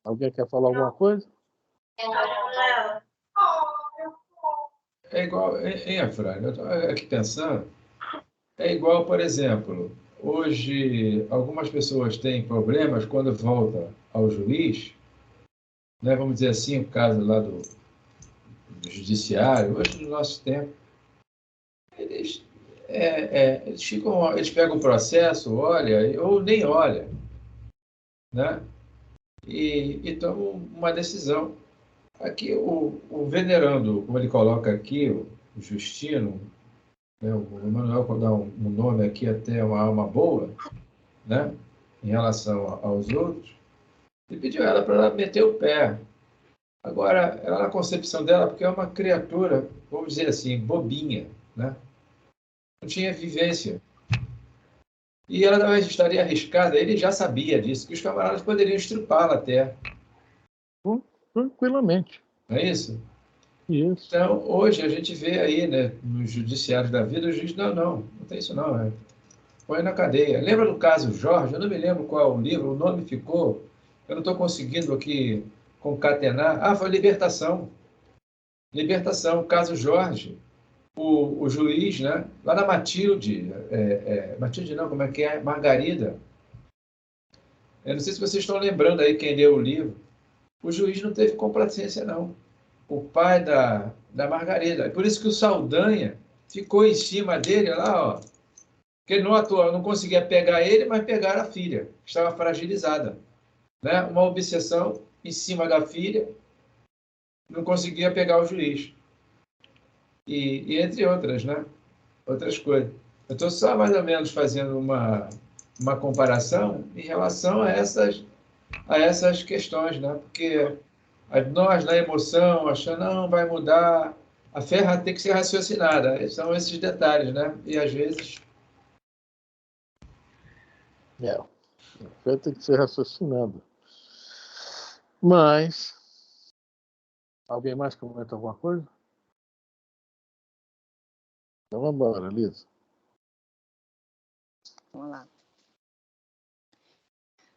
Alguém quer falar alguma coisa? É igual, Efraim, eu estou aqui pensando, é igual, por exemplo, hoje algumas pessoas têm problemas quando voltam ao juiz, né, vamos dizer assim, o caso lá do judiciário, hoje no nosso tempo, eles eles pegam o processo, olha, ou nem olha, né? E tomam uma decisão. Aqui, o venerando, como ele coloca aqui, o Justino, né, o Emmanuel dá um nome aqui até uma alma boa, né, em relação aos outros, e pediu ela para ela meter o pé. Agora, ela, na concepção dela, porque é uma criatura, vamos dizer assim, bobinha, né? Não tinha vivência. E ela talvez estaria arriscada, ele já sabia disso, que os camaradas poderiam estrupá-la até. Tranquilamente. Não é isso? Isso. Então, hoje a gente vê aí, né, nos judiciários da vida, o juiz, não tem isso não, põe na cadeia. Lembra do caso Jorge? Eu não me lembro qual o livro, o nome ficou, eu não estou conseguindo aqui concatenar. Ah, foi Libertação. Libertação, caso Jorge. O juiz, né, lá na Matilde, Matilde não, como é que é? Margarida. Eu não sei se vocês estão lembrando aí, quem leu o livro. O juiz não teve complacência, não. O pai da Margarida. É por isso que o Saldanha ficou em cima dele lá, ó. Porque ele não atuou, não conseguia pegar ele, mas pegar a filha, que estava fragilizada. Né? Uma obsessão em cima da filha, não conseguia pegar o juiz. E entre outras, né? Outras coisas. Eu estou só mais ou menos fazendo uma comparação em relação a essas questões, né? Porque nós, na emoção, achando, não, vai mudar, a fé tem que ser raciocinada. São esses detalhes, né? E às vezes... A fé tem que ser raciocinada. Mas Alguém mais comenta alguma coisa? Então vamos embora, Elisa. Vamos lá.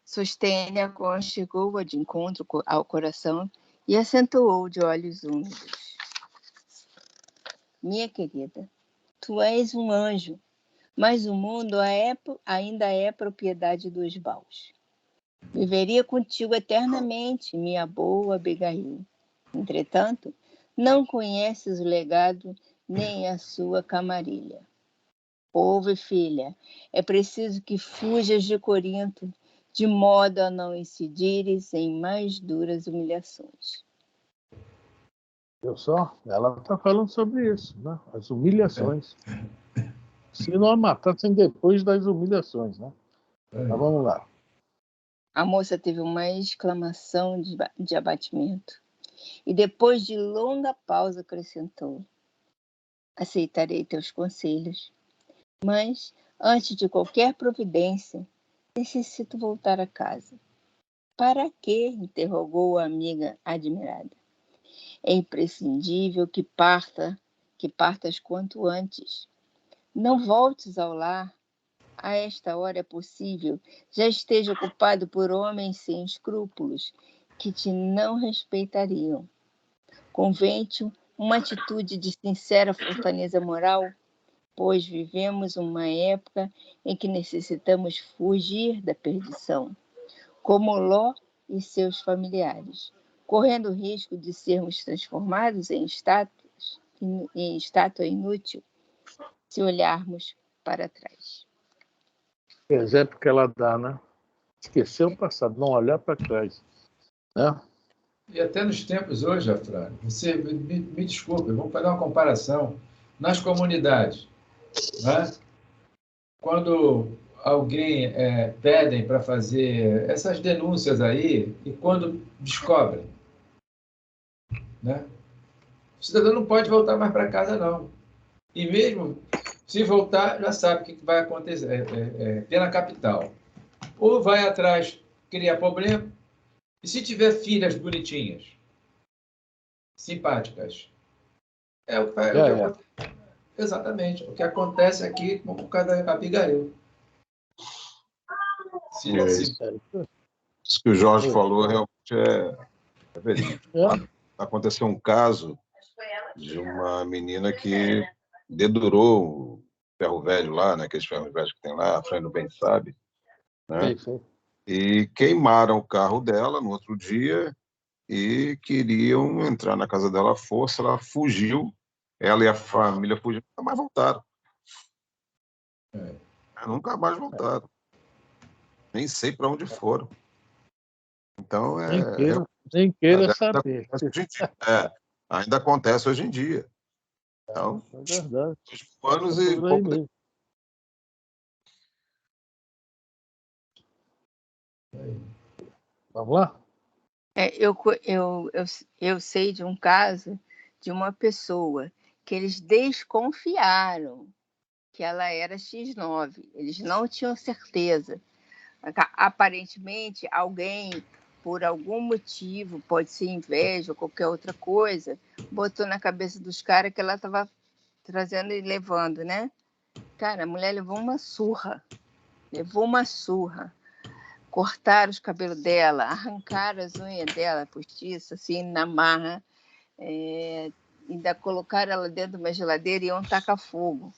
Sostênia aconchegou-a de encontro ao coração e acentuou de olhos úmidos. Minha querida, tu és um anjo, mas o mundo ainda é propriedade dos maus. Viveria contigo eternamente, minha boa Abigail. Entretanto, não conheces o legado nem a sua camarilha. Ouve, filha, é preciso que fujas de Corinto, de modo a não incidires em mais duras humilhações. Viu só? Ela está falando sobre isso, né? As humilhações. Se não a matassem depois das humilhações, né? Mas vamos lá. A moça teve uma exclamação de abatimento e depois de longa pausa acrescentou: aceitarei teus conselhos, mas antes de qualquer providência, necessito voltar a casa. Para quê? Interrogou a amiga admirada. É imprescindível que partas quanto antes. Não voltes ao lar. A esta hora é possível já esteja ocupado por homens sem escrúpulos que te não respeitariam. Convém-te uma atitude de sincera fortaleza moral, pois vivemos uma época em que necessitamos fugir da perdição, como Ló e seus familiares, correndo o risco de sermos transformados em estátua inútil se olharmos para trás. Exemplo que ela dá, né? Esquecer o passado, não olhar para trás. Né? E até nos tempos hoje, Afrânio, você me desculpe, vamos fazer uma comparação. Nas comunidades, né? Quando alguém pedem para fazer essas denúncias aí, e quando descobrem, né? O cidadão não pode voltar mais para casa, não. E mesmo se voltar, já sabe o que vai acontecer. Pena capital. Ou vai atrás criar problema, e se tiver filhas bonitinhas, simpáticas, o que acontece. Exatamente. O que acontece aqui com o caso da Abigail. Isso que o Jorge falou realmente é verídico. Aconteceu um caso de uma menina que dedurou o ferro velho lá, né, aqueles ferros velhos que tem lá, a Fran bem sabe, né? Sim. E queimaram o carro dela no outro dia e queriam entrar na casa dela à força. Ela fugiu, ela e a família fugiram, nunca mais voltaram. Nunca mais voltaram. Nem sei para onde foram. Então, nem queira saber. Ainda acontece hoje em dia. Então, é verdade. 2 anos e pouco tempo. Vamos lá? Eu sei de um caso de uma pessoa que eles desconfiaram que ela era X9. Eles não tinham certeza. Aparentemente, alguém, por algum motivo, pode ser inveja ou qualquer outra coisa, botou na cabeça dos caras que ela estava trazendo e levando, né? Cara, a mulher levou uma surra. Cortaram os cabelos dela, arrancaram as unhas dela postiça, assim, na marra, ainda colocaram ela dentro de uma geladeira e iam tacar fogo.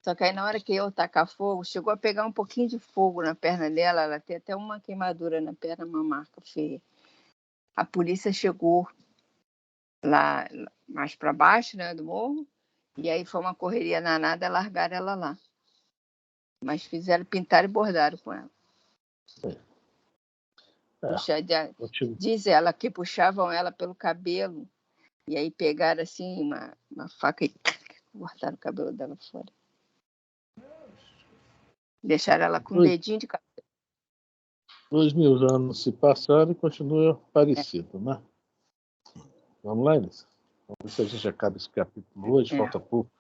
Só que aí, na hora que eu tacar fogo, chegou a pegar um pouquinho de fogo na perna dela, ela tem até uma queimadura na perna, uma marca feia. A polícia chegou lá mais para baixo, né, do morro, e aí foi uma correria danada, largaram ela lá. Mas fizeram, pintaram e bordaram com ela. Diz ela que puxavam ela pelo cabelo e aí pegaram assim uma faca e cortaram o cabelo dela fora. Deixaram ela com um dedinho de cabelo. 2000 anos se passaram e continua parecido, né? Vamos lá, Inês? Vamos ver se a gente acaba esse capítulo hoje, falta pouco.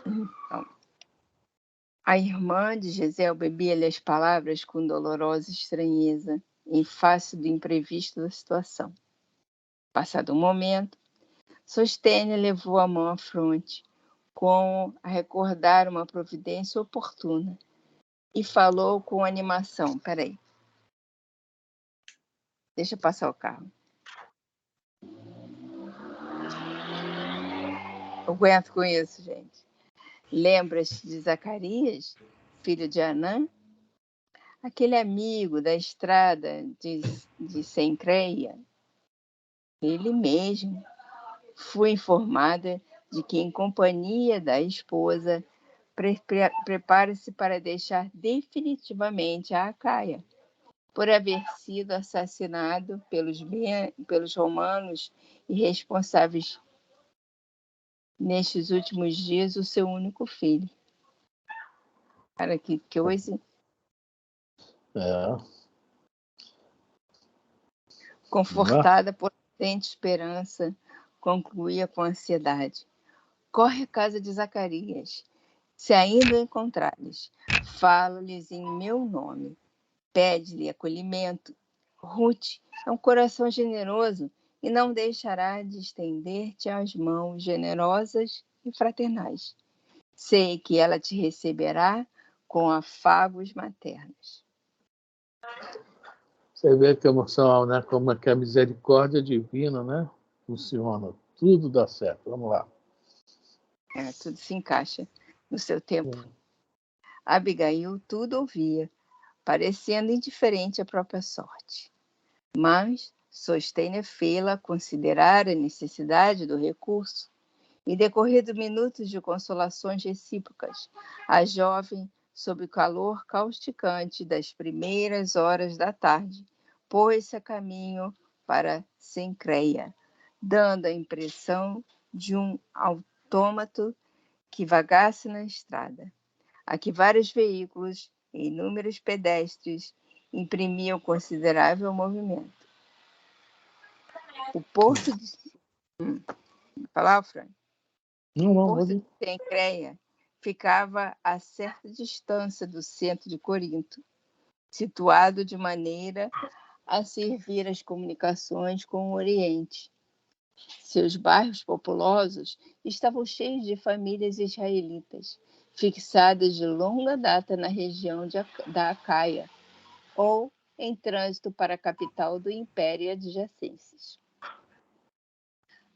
Então, a irmã de Gisele bebia-lhe as palavras com dolorosa estranheza, em face do imprevisto da situação. Passado um momento, Sostênia levou a mão à fronte, como a recordar uma providência oportuna, e falou com animação. Peraí. Deixa passar o carro. Eu aguento com isso, gente. Lembras-te de Zacarias, filho de Anã? Aquele amigo da estrada de Sencreia? Ele mesmo. Fui informada de que, em companhia da esposa, prepara-se para deixar definitivamente a Acaia, por haver sido assassinado pelos romanos e responsáveis nestes últimos dias o seu único filho. Cara, que coisa. Confortada por ardente esperança, concluía com ansiedade. Corre à casa de Zacarias. Se ainda o encontrares, fala-lhes em meu nome. Pede-lhe acolhimento. Ruth é um coração generoso e não deixará de estender-te as mãos generosas e fraternais. Sei que ela te receberá com afagos maternos. Você vê que emoção, né? Como é que a misericórdia divina, né? Funciona. Tudo dá certo. Vamos lá. Tudo se encaixa no seu tempo. Abigail tudo ouvia, parecendo indiferente à própria sorte. Mas Sostênia fê-la considerar a necessidade do recurso, e, decorridos minutos de consolações recíprocas, a jovem, sob o calor causticante das primeiras horas da tarde, pôs-se a caminho para Sencreia, dando a impressão de um autômato que vagasse na estrada, a que vários veículos e inúmeros pedestres imprimiam considerável movimento. O porto de... Falar, Fran? O porto de Sencreia ficava a certa distância do centro de Corinto, situado de maneira a servir as comunicações com o Oriente. Seus bairros populosos estavam cheios de famílias israelitas, fixadas de longa data na região da Acaia, ou em trânsito para a capital do Império adjacências.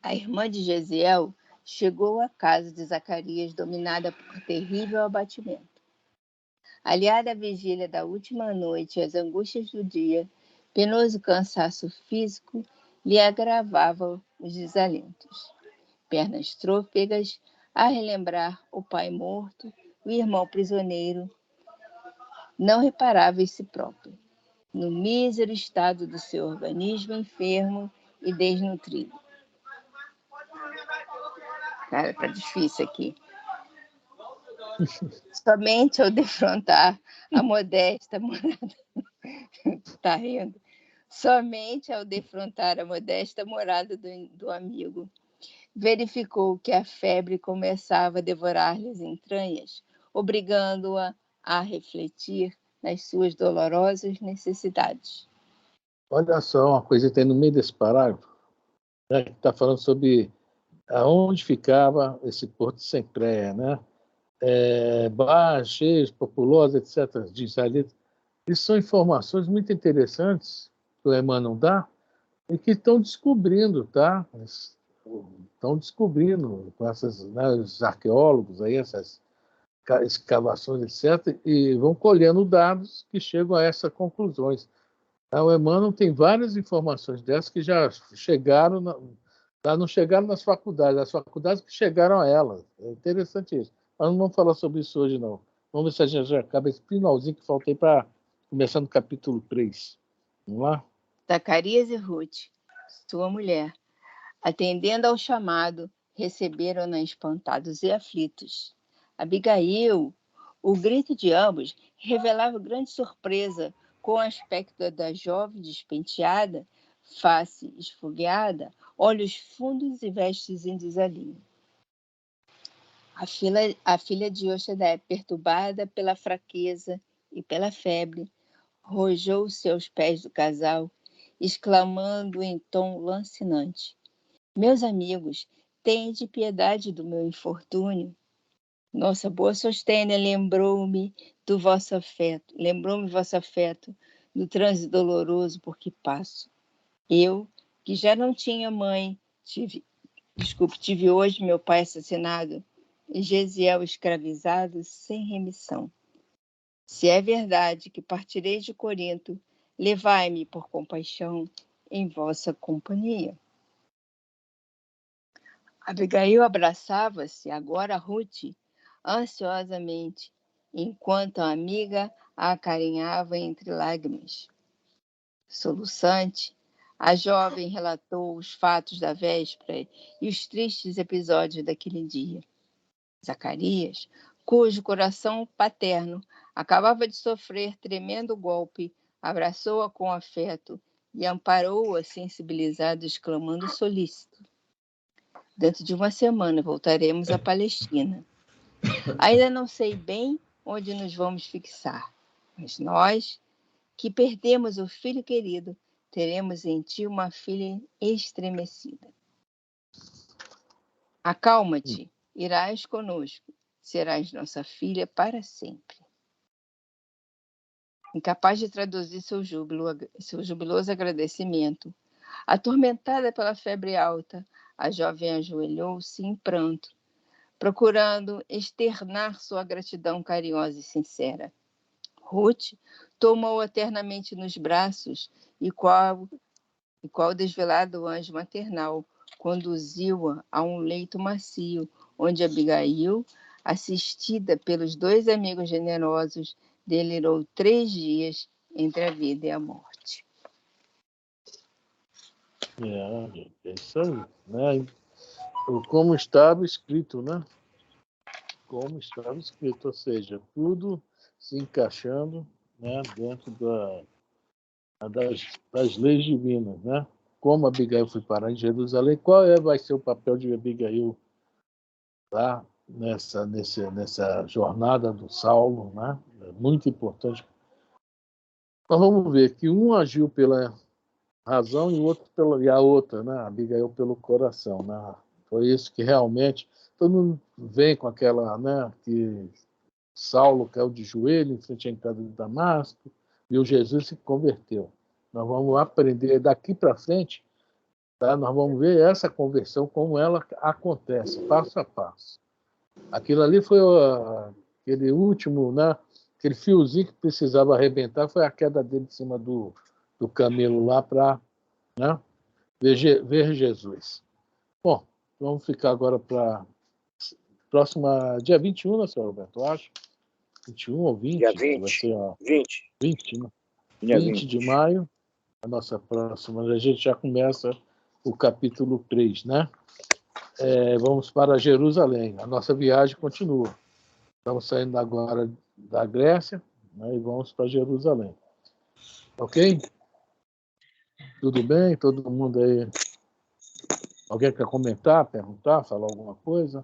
A irmã de Jeziel chegou à casa de Zacarias dominada por terrível abatimento. Aliada à vigília da última noite e às angústias do dia, penoso cansaço físico lhe agravava os desalentos. Pernas trôpegas, a relembrar o pai morto, o irmão prisioneiro, não reparava em si próprio, no mísero estado do seu organismo enfermo e desnutrido. Cara, tá difícil aqui. Somente ao defrontar a modesta morada... Tá rindo? Somente ao defrontar a modesta morada do amigo, verificou que a febre começava a devorar-lhe as entranhas, obrigando-a a refletir nas suas dolorosas necessidades. Olha só, uma coisa que tem no meio desse parágrafo, né, que está falando sobre aonde ficava esse porto de Sencreia, né? Bairros cheios, populosos, etc., de israelitas. Isso são informações muito interessantes que o Emmanuel dá e que estão descobrindo, tá? Estão descobrindo com essas, né, os arqueólogos aí, essas escavações, etc., e vão colhendo dados que chegam a essas conclusões. O Emmanuel tem várias informações dessas que já chegaram, não chegaram nas faculdades, as faculdades que chegaram a elas. É interessante isso. Mas não vamos falar sobre isso hoje, não. Vamos ver se a gente já acaba esse finalzinho que faltei para começar no capítulo 3. Vamos lá? Zacarias e Ruth, sua mulher, atendendo ao chamado, receberam-na espantados e aflitos. Abigail, o grito de ambos revelava grande surpresa com o aspecto da jovem despenteada, face esfogueada, olhos fundos e vestes em desalinho. A filha de Oxedé, perturbada pela fraqueza e pela febre, rojou seus pés do casal exclamando em tom lancinante: meus amigos, tende piedade do meu infortúnio. Nossa boa Sostênia lembrou-me vosso afeto, no trânsito doloroso por que passo. Eu, que já não tinha mãe, tive hoje meu pai assassinado e Gesiel escravizado sem remissão. Se é verdade que partirei de Corinto, levai-me por compaixão em vossa companhia. Abigail abraçava-se agora a Ruth ansiosamente, enquanto a amiga a acarinhava entre lágrimas. Soluçante, a jovem relatou os fatos da véspera e os tristes episódios daquele dia. Zacarias, cujo coração paterno acabava de sofrer tremendo golpe, abraçou-a com afeto e amparou-a sensibilizado, exclamando solícito: dentro de uma semana voltaremos à Palestina. Ainda não sei bem onde nos vamos fixar, mas nós, que perdemos o filho querido, teremos em ti uma filha estremecida. Acalma-te, irás conosco, serás nossa filha para sempre. Incapaz de traduzir seu jubiloso agradecimento, atormentada pela febre alta, a jovem ajoelhou-se em pranto, procurando externar sua gratidão carinhosa e sincera. Ruth tomou-a eternamente nos braços e qual desvelado anjo maternal conduziu-a a um leito macio, onde Abigail, assistida pelos 2 amigos generosos, delirou 3 dias entre a vida e a morte. É isso aí, né? Como estava escrito, né? Como estava escrito, ou seja, tudo se encaixando, né, dentro das leis divinas, né? Como Abigail foi parar em Jerusalém, qual vai ser o papel de Abigail lá nessa jornada do Saulo, né? É muito importante. Nós vamos ver que um agiu pela razão e a outra, né? Abigail pelo coração, né? Foi isso que realmente todo mundo vem com aquela, né? Que Saulo caiu de joelho em frente à entrada de Damasco, viu Jesus e se converteu. Nós vamos aprender daqui para frente, tá? Nós vamos ver essa conversão, como ela acontece, passo a passo. Aquilo ali foi aquele último, né? Aquele fiozinho que precisava arrebentar, foi a queda dele em cima do camelo lá para, né, ver Jesus. Bom, vamos ficar agora para próxima, dia 21, né, senhor Roberto? Eu acho. 21 ou 20? Dia 20. Vai ser, 20. 20, né? Dia 20 de maio, a nossa próxima. A gente já começa o capítulo 3, né? Vamos para Jerusalém. A nossa viagem continua. Estamos saindo agora da Grécia, né, e vamos para Jerusalém. Ok? Tudo bem? Todo mundo aí? Alguém quer comentar, perguntar, falar alguma coisa?